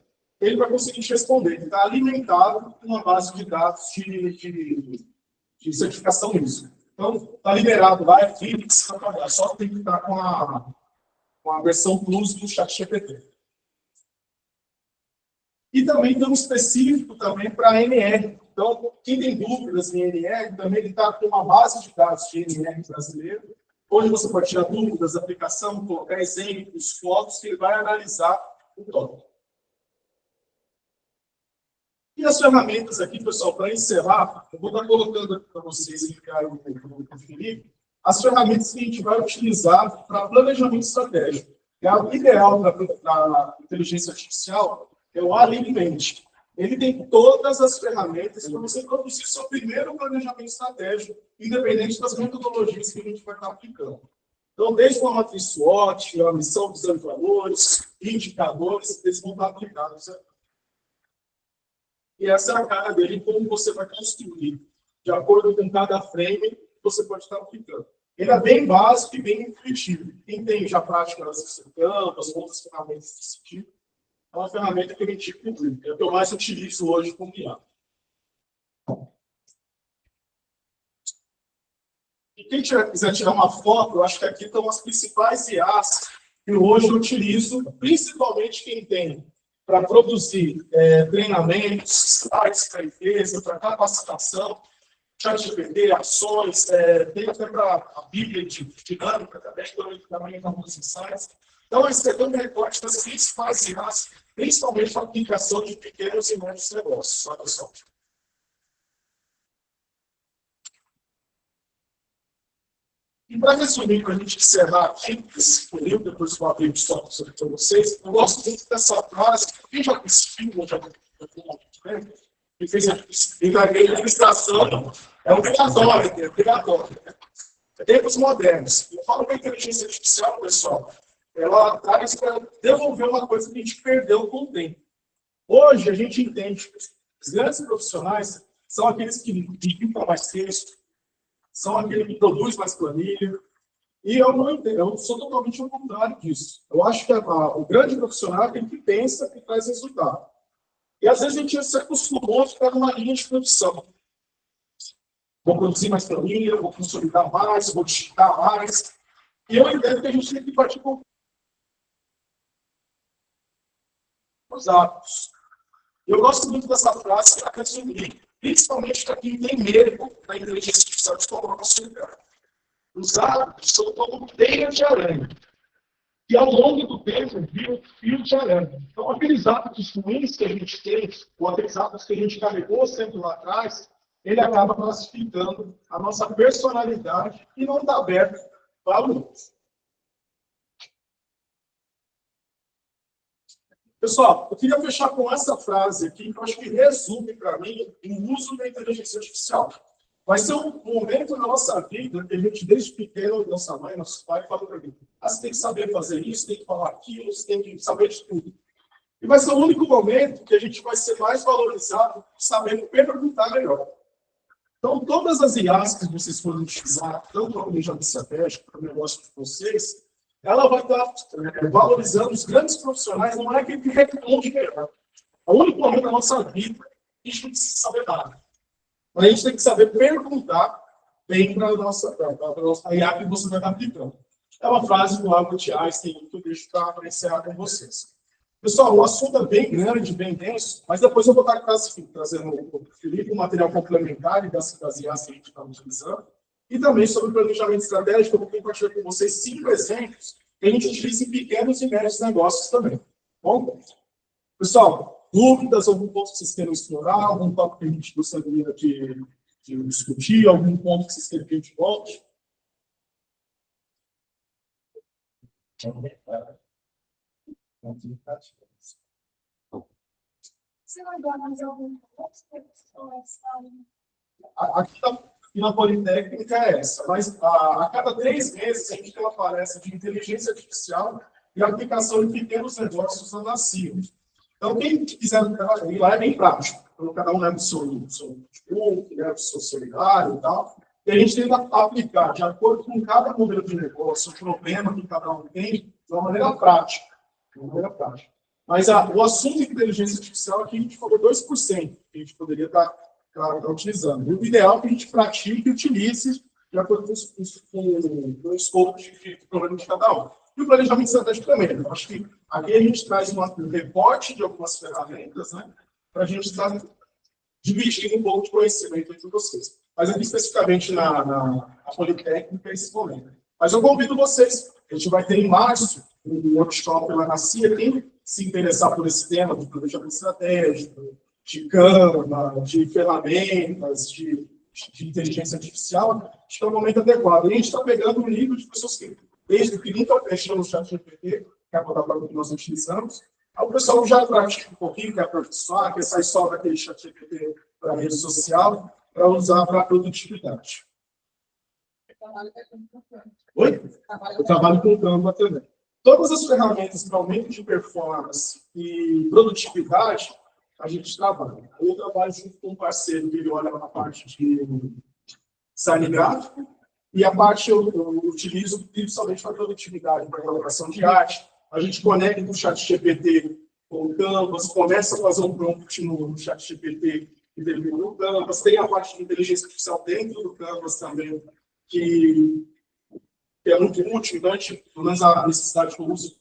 ele vai conseguir te responder. Ele está alimentado com uma base de dados de certificação ISO. Então, está liberado lá, é Phoenix, só tem que estar com a versão Plus do ChatGPT. E também tem um específico também para NR. Então, quem tem dúvidas em NR, também ele está com uma base de dados de NR brasileiro, onde você pode tirar dúvidas, aplicação, colocar exemplos, fotos, que ele vai analisar o tópico. E as ferramentas aqui, pessoal, para encerrar, eu vou estar colocando aqui para vocês, Ricardo e Felipe, as ferramentas que a gente vai utilizar para planejamento estratégico. O ideal da inteligência artificial é o Alignment. Ele tem todas as ferramentas para você produzir seu primeiro planejamento estratégico, independente das metodologias que a gente vai estar aplicando. Então, desde uma matriz SWOT, a missão dos valores, indicadores, eles vão estar aplicados. E essa é a cara dele, como você vai construir, de acordo com cada frame, você pode estar aplicando. Ele é bem básico e bem intuitivo. Quem tem já prática nas campas, outras ferramentas desse tipo, é uma ferramenta que a gente publica. É o que eu mais utilizo hoje como IA. E quem quiser tirar uma foto, eu acho que aqui estão as principais IAs que hoje eu utilizo, principalmente quem tem para produzir treinamentos, sites para empresa, para capacitação, ChatGPT, ações, tem até para a Bíblia de dinâmica, também em alguns insights. Então, esse é um recorte das principais IAs, principalmente para a aplicação de pequenos e médios negócios. Olha só. E para resumir, para a gente encerrar aqui esse período, depois eu vou abrir o software sobre para vocês, eu gosto muito dessa frase, quem já assistiu, já e fez a administração, é obrigatório, é obrigatório. Tempos modernos. Eu falo que a inteligência artificial, pessoal, ela traz para devolver uma coisa que a gente perdeu com o tempo. Hoje, a gente entende que os grandes profissionais são aqueles que digitam mais texto, são aqueles que produzem mais planilha, e eu não entendo, eu sou totalmente ao contrário disso. Eu acho que o grande profissional é aquele que pensa e traz resultado. E às vezes a gente se acostumou a ficar numa linha de produção. Vou produzir mais planilha, vou consolidar mais, vou digitar mais. E eu entendo que a gente tem que partir com os hábitos. Eu gosto muito dessa frase para resumir, principalmente para quem tem medo da inteligência artificial de tomar o seu lugar. Os hábitos são como teia de aranha. E ao longo do tempo, viram fio de aranha. Então, aqueles hábitos ruins que a gente tem, ou aqueles hábitos que a gente carregou sempre lá atrás, ele acaba classificando a nossa personalidade e não está aberto para o mundo. Pessoal, eu queria fechar com essa frase aqui, que eu acho que resume para mim o uso da inteligência artificial. Vai ser um momento na nossa vida que a gente, desde pequeno, nossa mãe, nosso pai, fala para mim: você tem que saber fazer isso, tem que falar aquilo, você tem que saber de tudo. E vai ser o único momento que a gente vai ser mais valorizado sabendo perguntar melhor. Então, todas as IAs que vocês forem utilizar, tanto para o planejamento estratégico, para o negócio de vocês, ela vai estar valorizando os grandes profissionais, não é aquele que responde melhor. O único momento da nossa vida, a gente não precisa saber nada. Mas a gente tem que saber perguntar bem para a nossa IA que você vai estar aplicando. É uma frase do Albert Einstein que eu deixo para encerrar com vocês. Pessoal, o assunto é bem grande, bem denso, mas depois eu vou estar trazendo o Felipe um material complementar das IAs que a gente está utilizando, e também sobre o planejamento estratégico, eu vou compartilhar com vocês 5 exemplos que a gente utiliza em pequenos e médios negócios também. Bom? Pessoal, dúvidas, algum ponto que vocês queiram explorar, algum tópico que a gente gostaria de discutir, algum ponto que vocês queiram que a gente volte? Você vai dar mais algum ponto? Aqui na Politécnica é essa, mas a cada 3 meses a gente tem uma palestra de inteligência artificial e aplicação em pequenos negócios usando a CIO. Então, quem quiser ir lá é bem prático. Então, cada um leva o seu notebook, leva o seu celular e tal. E a gente tenta aplicar, de acordo com cada modelo de negócio, o problema que cada um tem, de uma maneira prática. Mas o assunto de inteligência artificial aqui a gente falou 2%, que a gente poderia estar utilizando. E o ideal é que a gente pratique e utilize de acordo com o escopo de problema de cada um. E o planejamento estratégico também. Eu acho que aqui a gente traz um reporte de algumas ferramentas, né, para a gente estar dividindo um pouco de conhecimento entre vocês. Mas aqui especificamente na Politécnica é esse momento. Mas eu convido vocês, a gente vai ter em março um workshop lá na CIA, quem se interessar por esse tema de planejamento estratégico, de Canva, de ferramentas, de inteligência artificial, acho que é o momento adequado. E a gente está pegando um nível de pessoas que, desde que nunca mexeram no chat GPT, que é a plataforma que nós utilizamos, aí o pessoal já pratica um pouquinho, quer aperfeiçoar, quer sair só daquele chat GPT para a rede social, para usar para a produtividade. Oi? Eu trabalho com Canva também. Todas as ferramentas para aumento de performance e produtividade, a gente trabalha. Eu trabalho junto com um parceiro que ele olha na parte de design gráfico, e a parte eu utilizo principalmente para produtividade, para elaboração de arte. A gente conecta com o chat GPT com o Canvas, começa a fazer um prompt no chat GPT e termina no Canvas. Tem a parte de inteligência artificial dentro do Canvas também, que é muito útil, então a gente, pelo menos a necessidade que eu uso.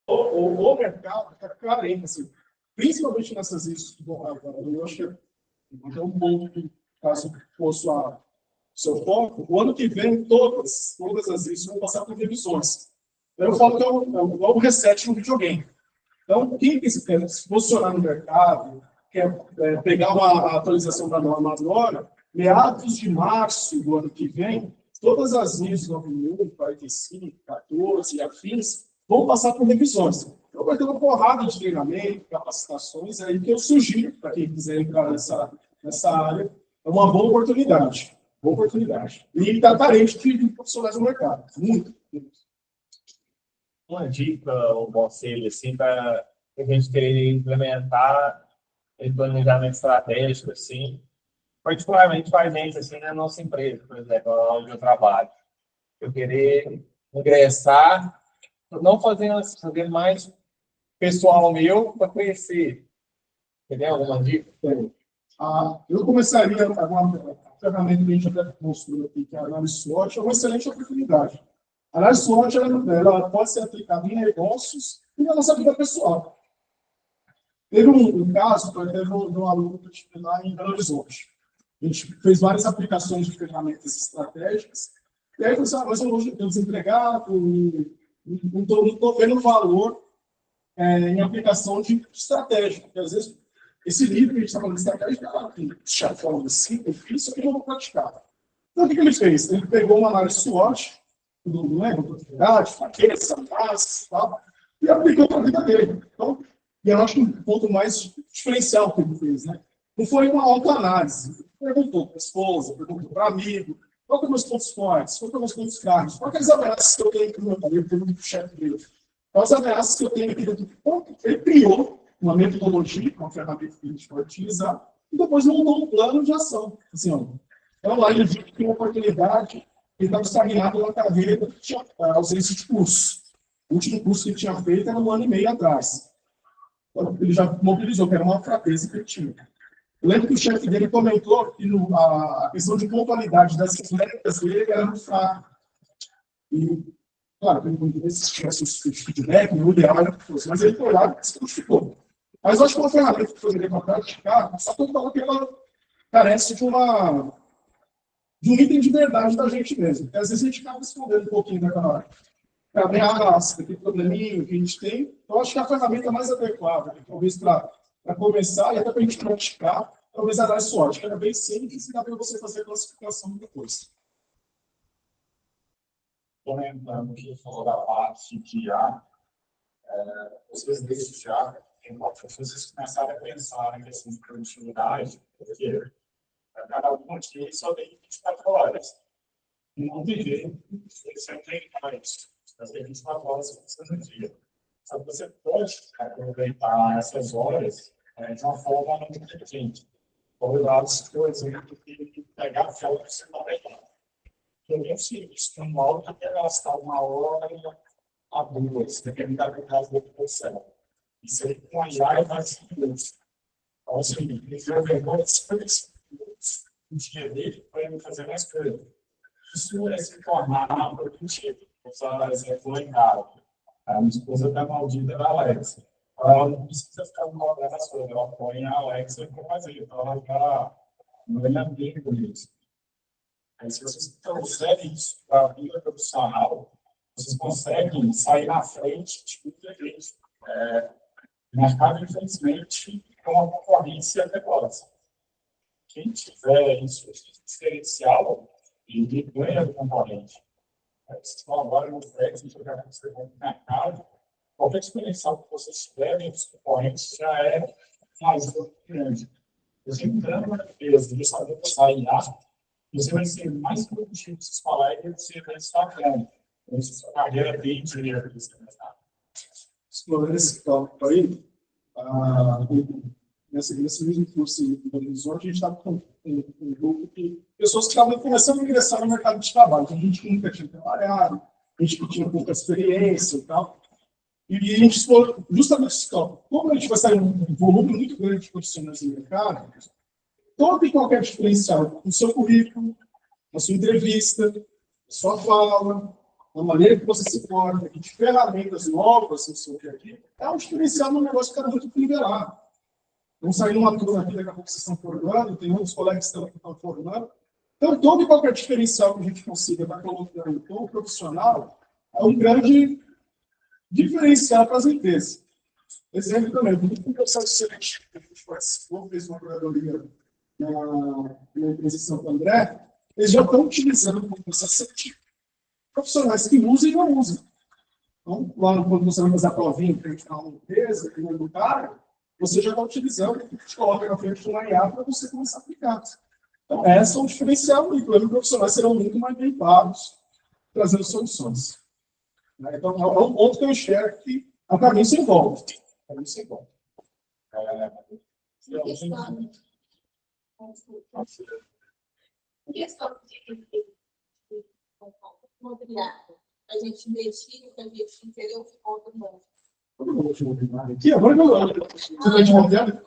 O mercado está carente, assim, principalmente nessas iscas. Eu acho que é um ponto, caso fosse o seu foco, o ano que vem todas as iscas vão passar por revisões. Eu falo que é o reset no videogame. Então, quem quer se posicionar no mercado, quer pegar uma atualização da norma agora, meados de março do ano que vem, todas as ISO 9001, 45, 14 e afins vão passar por revisões. Então, vai ter uma porrada de treinamento, capacitações, aí que eu sugiro para quem quiser entrar nessa área, é uma boa oportunidade. Boa oportunidade. E está carente de profissionais no mercado. Muito. Uma dica, um conselho, assim, para a gente querer implementar esse planejamento estratégico, assim, particularmente para a gente, assim, na nossa empresa, por exemplo, onde eu trabalho. Eu querer ingressar, não fazendo mais pessoal meu para conhecer. Tem alguma dica? Eu começaria agora, a ferramenta que a gente até mostrou aqui, que é a análise SWOT, é uma excelente oportunidade. A análise SWOT ela pode ser aplicada em negócios e na nossa vida pessoal. Teve um caso, teve um aluno que eu tive lá em Belo Horizonte. A gente fez várias aplicações de ferramentas estratégicas, e aí eu falei assim, mas eu estou desempregado, não estou vendo valor em aplicação de estratégia, porque às vezes esse livro que a gente está falando de estratégia, tem chafão assim, difícil, que eu não vou praticar. Então, o que ele fez? Ele pegou uma análise SWOT, não é? Oportunidade, fraqueza, ameaças, tal, e aplicou para a vida dele. Então, e eu acho que um ponto mais diferencial que ele fez, né? Não foi uma autoanálise. Perguntou para a esposa, perguntou para amigo, qual são meus pontos fortes, qual são meus pontos fracos, quais as ameaças que eu tenho aqui no meu caminho, perguntou para o chefe dele. Quais as ameaças que eu tenho aqui dentro do ponto? Ele criou uma metodologia, uma ferramenta que a gente pode utilizar, e depois montou um plano de ação. Assim, ó, então, lá ele viu que tem uma oportunidade, ele estava estagnado na carreira, tinha ausência de curso. O último curso que ele tinha feito era 1 ano e meio atrás. Ele já mobilizou, que era uma fraqueza que ele tinha. Eu lembro que o chefe dele comentou que a questão de pontualidade das atletas dele era muito fraca. E, claro, se tivesse o feedback, o ideal era que fosse, mas ele foi lá e se justificou. Mas eu acho que uma ferramenta que poderia praticar, só que eu falo que ela carece de um item de verdade da gente mesmo. Porque às vezes a gente acaba escondendo um pouquinho daquela ameaça, daquele probleminha que a gente tem. Então, acho que a ferramenta mais adequada, talvez para começar e até para a gente praticar, talvez a mais sorte, que era bem simples e dá para você fazer a classificação depois. Comentando que falou da parte de A, vocês desde já, vocês começaram a pensar na questão de produtividade, porque cada um aqui só tem 24 horas. Não viver, você tem mais. Você tem 24 horas no dia. Só que você pode aproveitar essas horas de uma forma muito inteligente. Por exemplo, que pegar foto que você não vai dar. Eu nem sei isso, que uma hora até gastar 1 hora a 2, dependendo da casa da produção. Isso aí com a IA vai ser isso. Então, assim, ele vai pegar o dia dele para ele fazer mais coisas. Isso é se tornar produtivo. Vou usar exemplo lá em casa. A minha esposa está maldita da Alexa. Ela não precisa ficar olhando as coisas, ela põe a Alexa para fazer. Então, ela está no ambiente disso. Aí, se vocês trouxerem isso para a vida profissional, vocês conseguem sair na frente de muita gente. O mercado, infelizmente, é uma concorrência veloz. Quem tiver isso diferencial, ele ganha do concorrente. Vocês estão agora no FEX, a gente vai acontecer no mercado. Qualquer diferencial que vocês tiverem dos concorrentes já é mais grande. Você entrando na empresa de saber passar em arte, você vai ser mais produtivo que seus colegas, você vai estar ganhando. Então, sua carreira é bem dinheiro que você vai estar. Explorando esse tópico aí, nesse mesmo curso em Belo Horizonte, a gente estava com um grupo de pessoas que estavam começando a ingressar no mercado de trabalho. Então, a gente que nunca tinha trabalhado, a gente que tinha pouca experiência e tal. E a gente explorou justamente esse tópico. Como a gente vai sair um volume muito grande de profissionais no mercado, todo e qualquer diferencial no seu currículo, na sua entrevista, na sua fala, na maneira que você se porta, de ferramentas novas no seu dia a dia, é um diferencial no negócio que era muito nivelado. Vamos sair numa turma aqui, daqui a pouco vocês estão formando, tem outros colegas que estão formando. Então, todo e qualquer diferencial que a gente consiga estar colocando como profissional é um grande diferencial para as empresas. Exemplo também, muito processo seletivo que a gente participou, fez uma curadoria na empresa de Santo André, eles já estão utilizando o processo seletivo. Profissionais que usam e não usam. Então, lá quando você vai fazer a provinha para entrar uma empresa, primeiro cara, você já está utilizando, a gente coloca na frente de uma IA para você começar a aplicar. Então, essa é um diferencial e os profissionais serão muito mais bem pagos, trazendo soluções. Então, é um ponto que eu enxergo que é um caminho sem volta. É um caminho sem volta. Questão de imobiliário. A gente investir, a gente entendeu que conta não. Aqui, agora eu vou. Você está de imobiliário?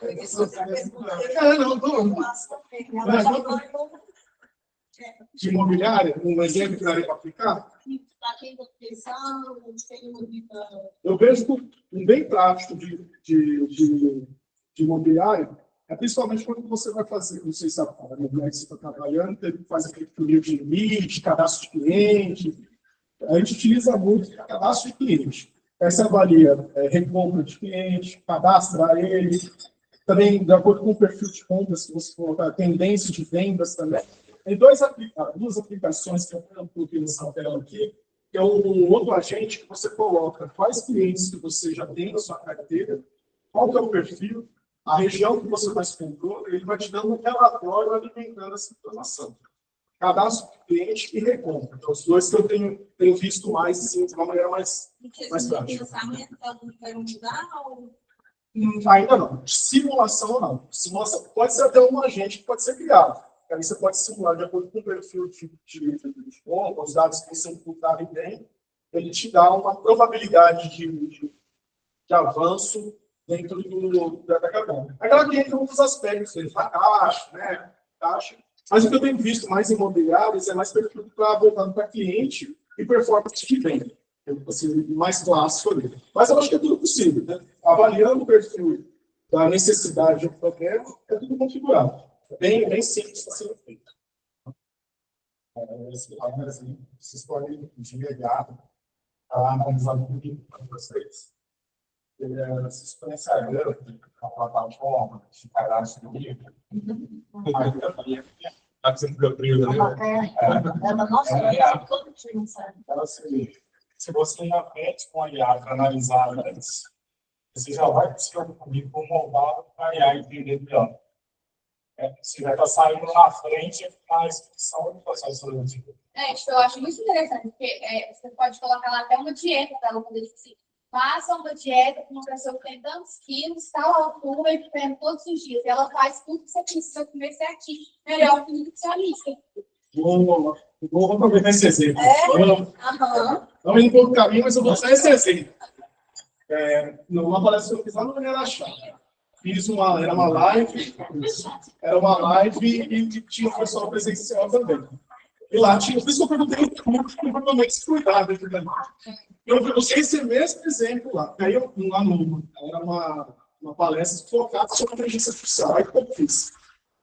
De imobiliária, um exemplo que daria para aplicar? Eu vejo um bem prático de imobiliário, principalmente quando você vai fazer, não sei se a imobiliária que você está trabalhando, faz aquele período de limite, cadastro de cliente. A gente utiliza muito cadastro de cliente. Aí você avalia recompra de cliente, cadastra ele, também de acordo com o perfil de compras que você colocar, tendência de vendas também. Tem duas aplicações que eu coloquei nessa tela aqui, que é um outro agente que você coloca quais clientes que você já tem na sua carteira, qual que é o perfil, a região que você mais comprou, ele vai te dando um relatório alimentando essa informação. Cadastro de cliente e recompra. Então, os dois que eu tenho visto mais, assim, de uma maneira mais prática. Ainda não. Simulação, não. Simulação pode ser até um agente que pode ser criado. Aí você pode simular de acordo com o perfil de compra, os dados que você imputarem bem, ele te dá uma probabilidade de avanço dentro da carbono. Agora que entra outros aspectos, da taxa, né? Taxa. Mas o que eu tenho visto mais em imobiliários é mais perfil para voltando para cliente e performance de venda. Assim, mais clássico ali. Mas eu acho que é tudo possível. Né? Avaliando o perfil da necessidade do problema, é tudo configurado. É bem simples para ser feito. Vocês podem de imediato analisar o que vocês. Vocês conhecem a plataforma de cadastro do livro? É uma nossa, todo dia, não sabe? Então, assim, se você já pede com a IA para analisar antes, você já vai para o seu currículo moldado para a IA entender melhor. Você já está saindo na frente na inscrição do processo seletivo. Isso eu acho muito interessante, porque você pode colocar lá até uma dieta para ela poder assim, faça uma dieta com uma pessoa que tem tantos quilos, tal altura, e que tem todos os dias. E ela faz tudo que você precisa comer certinho, melhor que o nutricionista. Vou aproveitar esse exemplo. Aham. Não indo pelo caminho, mas eu vou usar esse exemplo. Numa palestra que eu fiz lá no Araxá. Era uma live e tinha um pessoal presencial também. E lá tinha, por isso que eu perguntei como é que se cuidava. Eu usei esse mesmo exemplo lá. Aí era uma palestra focada sobre inteligência artificial. Aí o que eu fiz?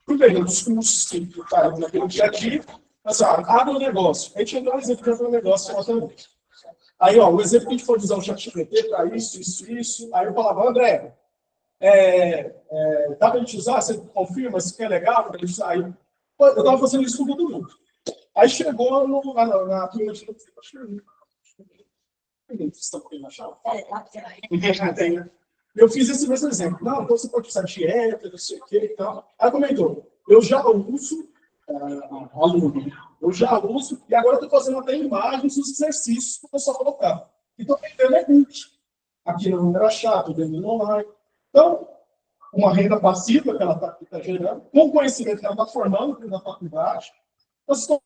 Fui pegando os cursos que eu estava naquele dia a dia, mas agronegócio. Aí tinha dois exemplos de agronegócio lá também. Aí, o exemplo que a gente for usar o ChatGPT para isso. Aí eu falava, André, dá para a gente usar? Você confirma se é legal? Aí, eu estava fazendo isso com todo mundo. Aí chegou na turma de eu fiz esse mesmo exemplo. Não, então você pode usar dieta, não sei o que e tal. Aí comentou, eu já uso, aluno, eu já uso, e agora estou fazendo até imagens dos exercícios para o pessoal colocar. Então, vendendo é muito. Aqui no número chato, vendendo online. Então, uma renda passiva que ela está gerando, com conhecimento que ela está formando na faculdade, vocês estão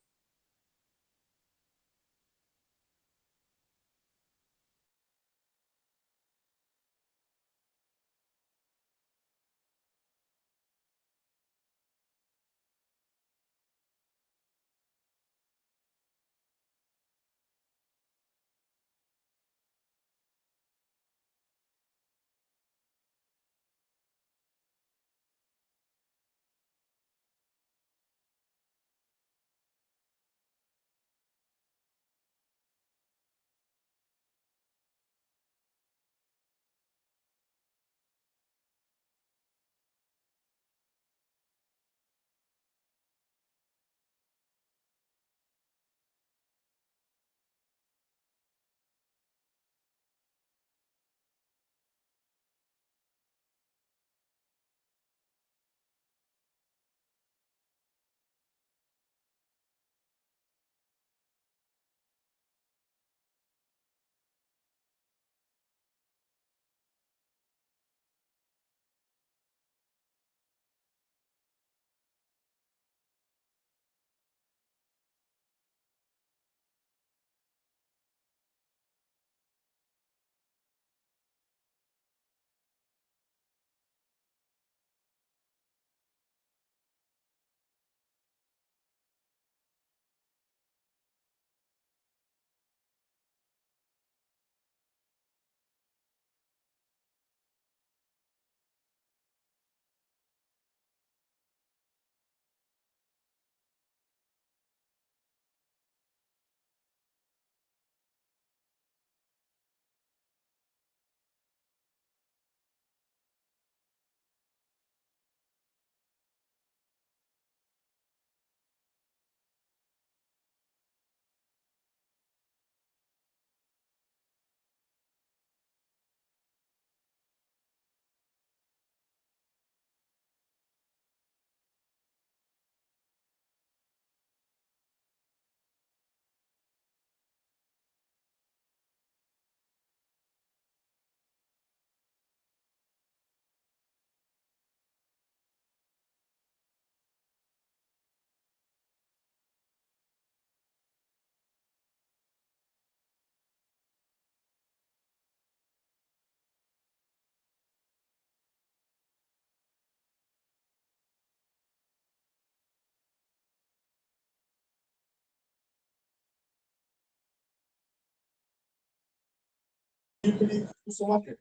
ele costuma ter.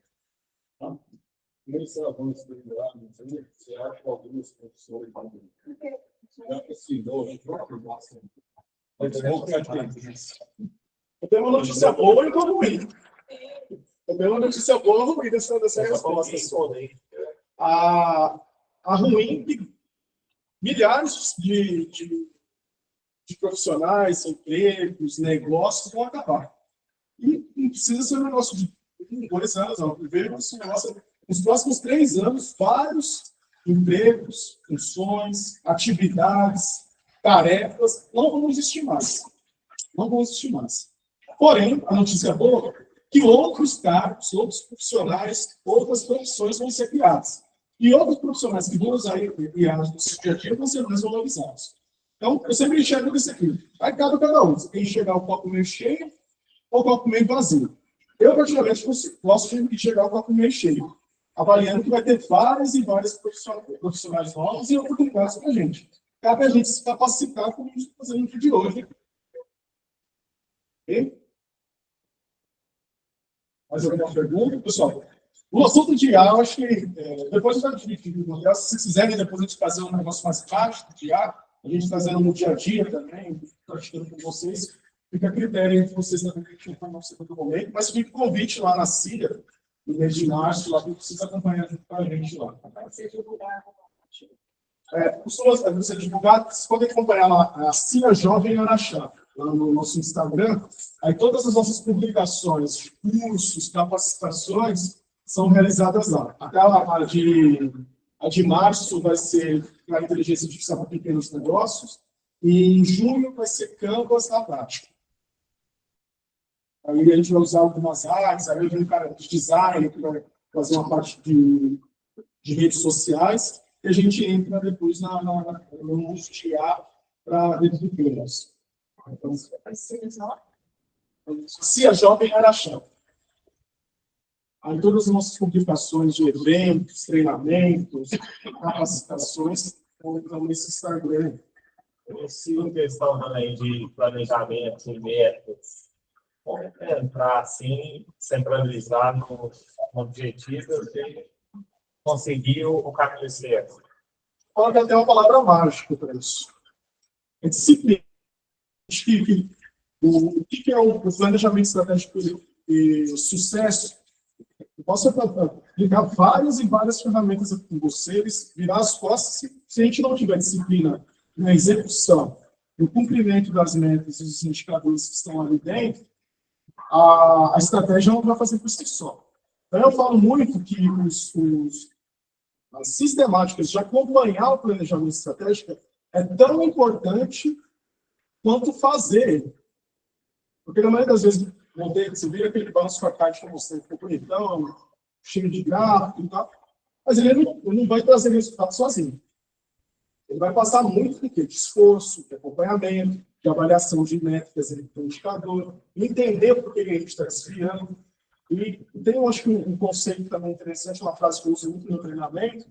Tá? Nesse avanço do liderado, você acha que alguns professores já precisou, a gente vai acabar assim. Eu tenho uma notícia boa e uma ruim. Eu tenho uma notícia boa e uma ruim dessa resposta. A ruim, milhares de profissionais, empregos, negócios vão acabar. E não precisa ser um negócio de 2 anos, não. Nos próximos 3 anos, vários empregos, funções, atividades, tarefas não vão existir mais. Não vão existir mais. Porém, a notícia boa é que outros cargos, outros profissionais, outras profissões vão ser criadas. E outros profissionais que vão usar IA no seu dia a dia vão ser mais valorizados. Então, eu sempre enxergo isso aqui. Aí cabe cada um. Você tem que enxergar o copo meio cheio ou o copo meio vazio. Eu, particularmente, gosto de enxergar o copo meio cheio, avaliando que vai ter vários e vários profissionais novos e oportunidades para a gente. Cabe a gente se capacitar como a gente está fazendo no de hoje. Ok? Mais alguma pergunta, pessoal? O assunto de IA, eu acho que depois eu vou dividir. Se vocês quiserem, depois a gente fazer um negócio mais prático de IA, a gente fazendo no dia a dia também, praticando com vocês, fica a critério entre vocês também que a gente não sei todo momento, mas fica o convite lá na Síria, no mês de março, lá que vocês acompanham junto com a gente lá. Costuma ser divulgado, vocês podem acompanhar lá a Síria Jovem Araxá, lá no nosso Instagram. Aí todas as nossas publicações de cursos, capacitações, são realizadas lá. A de março vai ser a inteligência artificial para pequenos negócios, e em junho vai ser Canvas na prática. Aí a gente vai usar algumas áreas, aí vem um cara de design que vai fazer uma parte de redes sociais, e a gente entra depois no uso de IA para desenvolvê-las. Então, se a Jovem Araxá. Aí todas as nossas publicações de eventos, treinamentos, capacitações estão nesse Instagram. Se em questão também de planejamento e métodos, como entrar assim, centralizar nos objetivos e conseguir o caminho certo? Fala que até uma palavra mágica para isso. É disciplina. O que é o planejamento estratégico e sucesso? Eu posso aplicar várias e várias ferramentas com vocês, virar as costas, se a gente não tiver disciplina na execução, no cumprimento das metas e dos indicadores que estão ali dentro, a estratégia não vai fazer por si só. Então, eu falo muito que as sistemáticas de acompanhar o planejamento estratégico é tão importante quanto fazer. Porque, na maioria das vezes, você vira aquele balanço com a caixa que você ficou bonitão, cheio de gráfico e tal, mas ele não vai trazer resultado sozinho. Ele vai passar muito de esforço, de acompanhamento, de avaliação de métricas, de indicador, entender por que a gente está desviando. E tem, eu acho que um conceito também interessante, uma frase que eu uso muito no treinamento,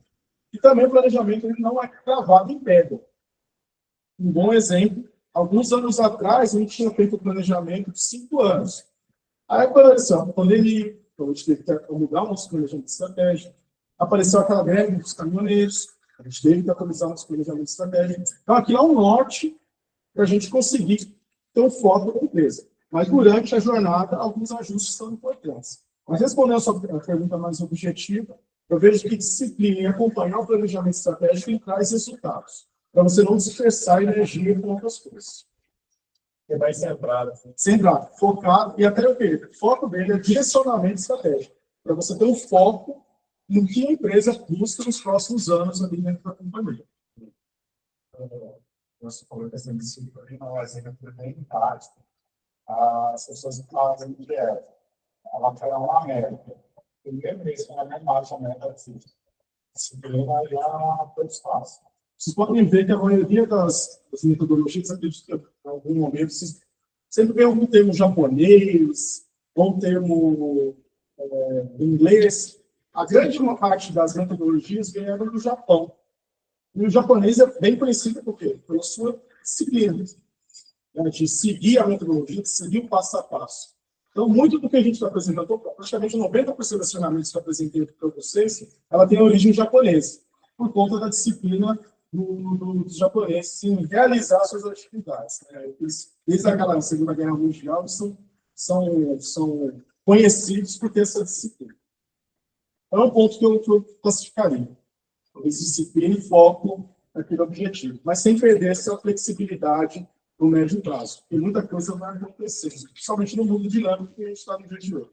que também o planejamento ele não é cravado em pedra. Um bom exemplo, alguns anos atrás, a gente tinha feito o planejamento de 5 anos. Aí apareceu a pandemia, então a gente teve que mudar o nosso planejamento estratégico. Apareceu aquela greve dos caminhoneiros, a gente teve que atualizar o nosso planejamento estratégico. Então, aqui é um norte para a gente conseguir ter um foco da empresa. Mas, durante a jornada, alguns ajustes são importantes. Mas, respondendo a sua pergunta mais objetiva, eu vejo que disciplina e acompanhar o planejamento estratégico traz resultados, para você não dispersar energia com outras coisas. Você vai centrado. Centrado, focado, e até o quê? O foco dele é direcionamento estratégico, para você ter um foco no que a empresa busca nos próximos anos ali dentro da companhia. Você falou que essa disciplina é um exemplo bem prático. As pessoas fazem o que é. Ela quer uma meta. Primeiro mês, quando ela não bate a meta, disciplina já foi espaço. Vocês podem ver que a maioria das metodologias, acredito que em algum momento, vocês sempre vê algum termo japonês, ou um termo inglês. A grande parte das metodologias vieram do Japão. E o japonês é bem conhecido por quê? Pela sua disciplina. De seguir a metodologia, de seguir o passo a passo. Então, muito do que a gente está apresentando, praticamente 90% dos treinamentos que eu apresentei para vocês, ela tem origem japonesa, por conta da disciplina dos japoneses em realizar suas atividades. Né? Desde aquela Segunda Guerra Mundial, são conhecidos por ter essa disciplina. É um ponto que eu classificaria. Essa disciplina e foco naquele objetivo, mas sem perder essa flexibilidade no médio prazo. E muita coisa vai acontecer, principalmente no mundo dinâmico que a gente está no dia de hoje.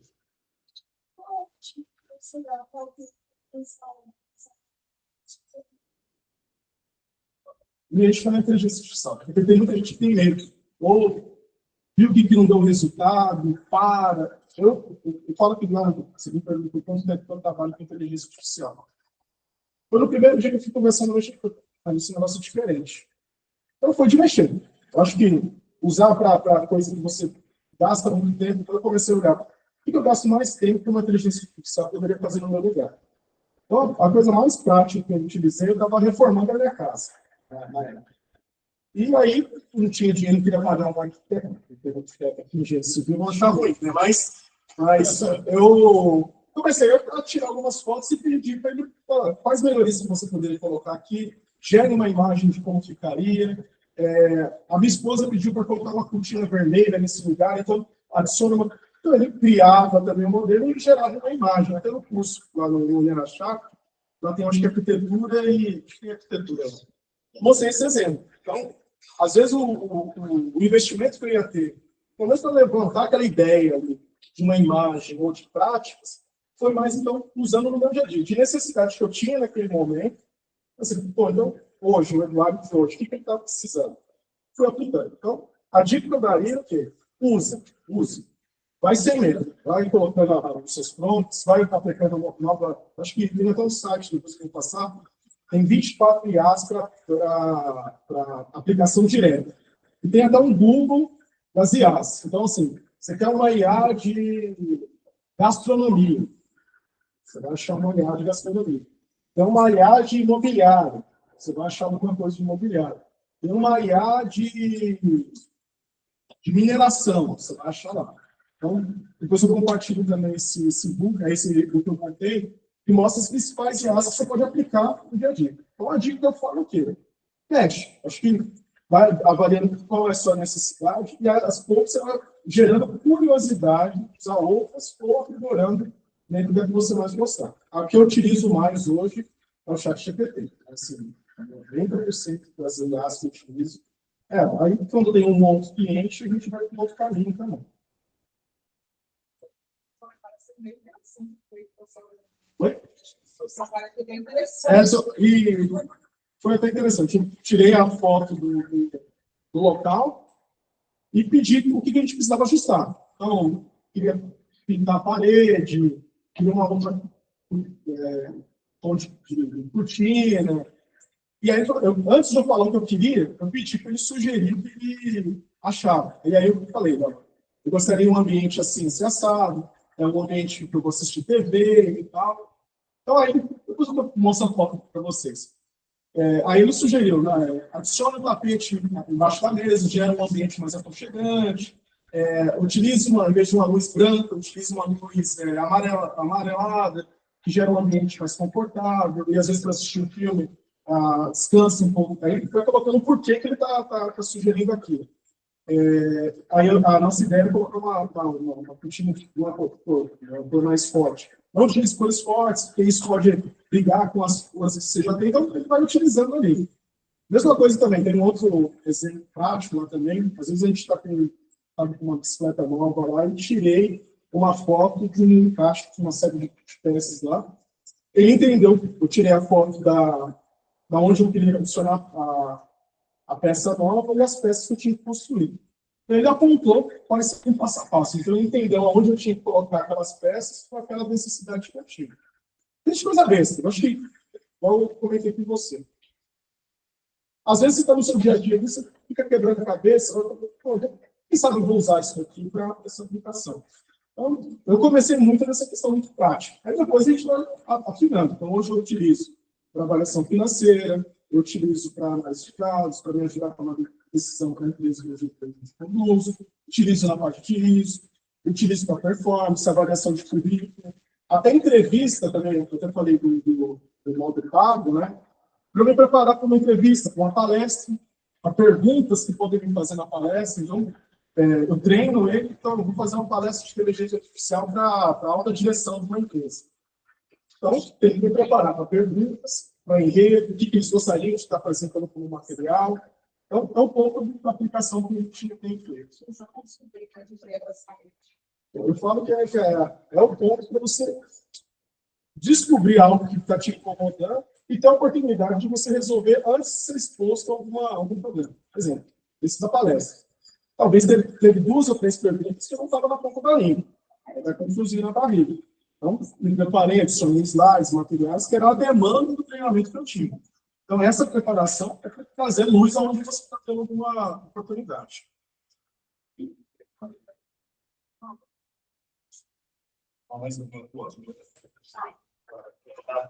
E a gente fala inteligência artificial, porque tem muita gente que tem medo. Ou viu que não deu resultado, para. Eu falo que você me perguntou quanto tempo eu trabalho com inteligência artificial. Foi no primeiro dia que eu fui conversando hoje, esse negócio diferente. Então foi de mexer. Eu acho que usar para coisa que você gasta muito tempo, então eu comecei a olhar. O que eu gasto mais tempo que uma inteligência artificial poderia fazer no meu lugar? Então, a coisa mais prática que eu utilizei, eu estava reformando a minha casa. Na época. E aí, não tinha dinheiro, não queria pagar um arquiteto, porque o arquiteto aqui em engenharia civil não achava ruim, né? Mas eu comecei a tirar algumas fotos e pedir para ele falar quais melhorias que você poderia colocar aqui, gere uma imagem de como ficaria. A minha esposa pediu para colocar uma cortina vermelha nesse lugar, então adiciona uma. Então ele criava também o modelo e gerava uma imagem. Até no curso lá no Irachá, lá tem acho que arquitetura e arquitetura. Mostrei esse exemplo. Então, às vezes o investimento que eu ia ter, pelo menos para levantar aquela ideia de uma imagem ou de práticas, foi mais, então, usando no meu dia a dia, de necessidade que eu tinha naquele momento. Assim, pô, então, hoje, o Eduardo hoje, o que ele está precisando? Fui aplicando. Então, a dica que eu daria é o quê? Use. Vai sem medo. Vai colocando os seus prompts, vai aplicando uma nova. Acho que tem até um site depois que eu passar. Tem 24 IAs para aplicação direta. E tem até um Google das IAs. Então, assim, você quer uma IA de gastronomia. Você vai achar uma IA de gastronomia. Tem uma IA de imobiliário. Você vai achar alguma coisa de imobiliário. Tem uma IA de mineração. Você vai achar lá. Então, depois eu compartilho também esse book, o que eu contei, que mostra as principais IAs que você pode aplicar no dia a dia. Então, a dica que eu falo é o quê? Teste. Acho que vai avaliando qual é a sua necessidade e as poucas você vai gerando curiosidade de usar outras ou aprimorando dentro da que você mais gostar. A que eu utilizo mais hoje é o ChatGPT. Assim, 90% das IAs que eu utilizo. Aí, quando tem um outro cliente, a gente vai para um outro caminho também. Oi? E foi até interessante. Eu tirei a foto do local e pedi o que a gente precisava ajustar. Então, queria pintar a parede, queria uma outra tom de cortina. E aí, antes de eu falar o que eu queria, eu pedi para ele sugerir o que ele achava. E aí eu falei, eu gostaria de um ambiente assim, assado, um ambiente que eu vou assistir TV e tal. Então, aí, depois eu vou mostrar a foto para vocês. Aí ele sugeriu, né, adicione um tapete embaixo da mesa, gera um ambiente mais aconchegante, utilize, em vez de uma luz branca, utilize uma luz amarelada, que gera um ambiente mais confortável, e às vezes para assistir um filme, descansa um pouco. Aí ele foi colocando o porquê que ele está sugerindo aquilo. Aí a nossa ideia é colocar uma cortina por mais forte. Não utilize cores fortes, porque isso pode brigar com as cores que você já tem, então ele vai utilizando ali. Mesma coisa também, tem um outro exemplo prático lá também. Às vezes a gente está com uma bicicleta nova lá e tirei uma foto de um encaixe com uma série de peças lá. Ele entendeu, eu tirei a foto da onde eu queria adicionar a peça nova e as peças que eu tinha que construir. Então, ele apontou quais um passo a passo. Então, ele entendeu aonde eu tinha que colocar aquelas peças com aquela necessidade que eu tinha. Tem coisa besta. Eu acho que, igual eu comentei com você. Às vezes, você está no seu dia a dia, você fica quebrando a cabeça. Quem sabe eu vou usar isso aqui para essa aplicação? Então, eu comecei muito nessa questão muito prática. Aí, depois, a gente vai afinando. Então, hoje eu utilizo para avaliação financeira, eu utilizo para análise de dados, para me ajudar a tomar decisão para a empresa que eu conduzo, utilizo na parte de risco, utilizo para performance, avaliação de currículo, até entrevista também, eu até falei do modo pago, né? Para eu me preparar para uma entrevista, para uma palestra, para perguntas que podem me fazer na palestra. Então, eu treino ele, então eu vou fazer uma palestra de inteligência artificial para a alta direção de uma empresa. Então, tem que me preparar para perguntas, para enredo, o que eles gostariam de estar apresentando como material. Então, é um pouco da aplicação que a gente tem feito. Eu falo que é o ponto para você descobrir algo que está te incomodando e ter a oportunidade de você resolver antes de ser exposto a algum problema. Por exemplo, esse da palestra. Talvez teve 2 ou 3 perguntas que eu não estava na ponta da língua. Vai confusir na barriga. Então, me preparei, adicionei slides, materiais, que era a demanda do treinamento que eu tive. Então, essa preparação é para trazer luz aonde você está tendo alguma oportunidade. Mais um pouco.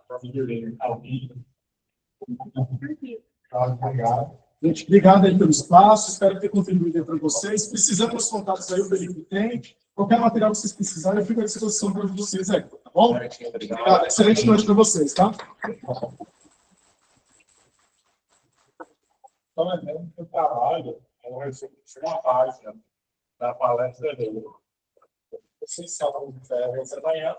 Para melhorar ao vivo. Obrigado. Gente, obrigado aí pelo espaço, espero ter contribuído para vocês. Precisando dos contatos aí, o Felipe tem. Qualquer material que vocês precisarem, eu fico à disposição para vocês aí, tá bom? Obrigado. Excelente noite para vocês, tá? Então, é mesmo que o trabalho, eu recebi uma página da palestra dele. Vocês sabem que vai amanhã.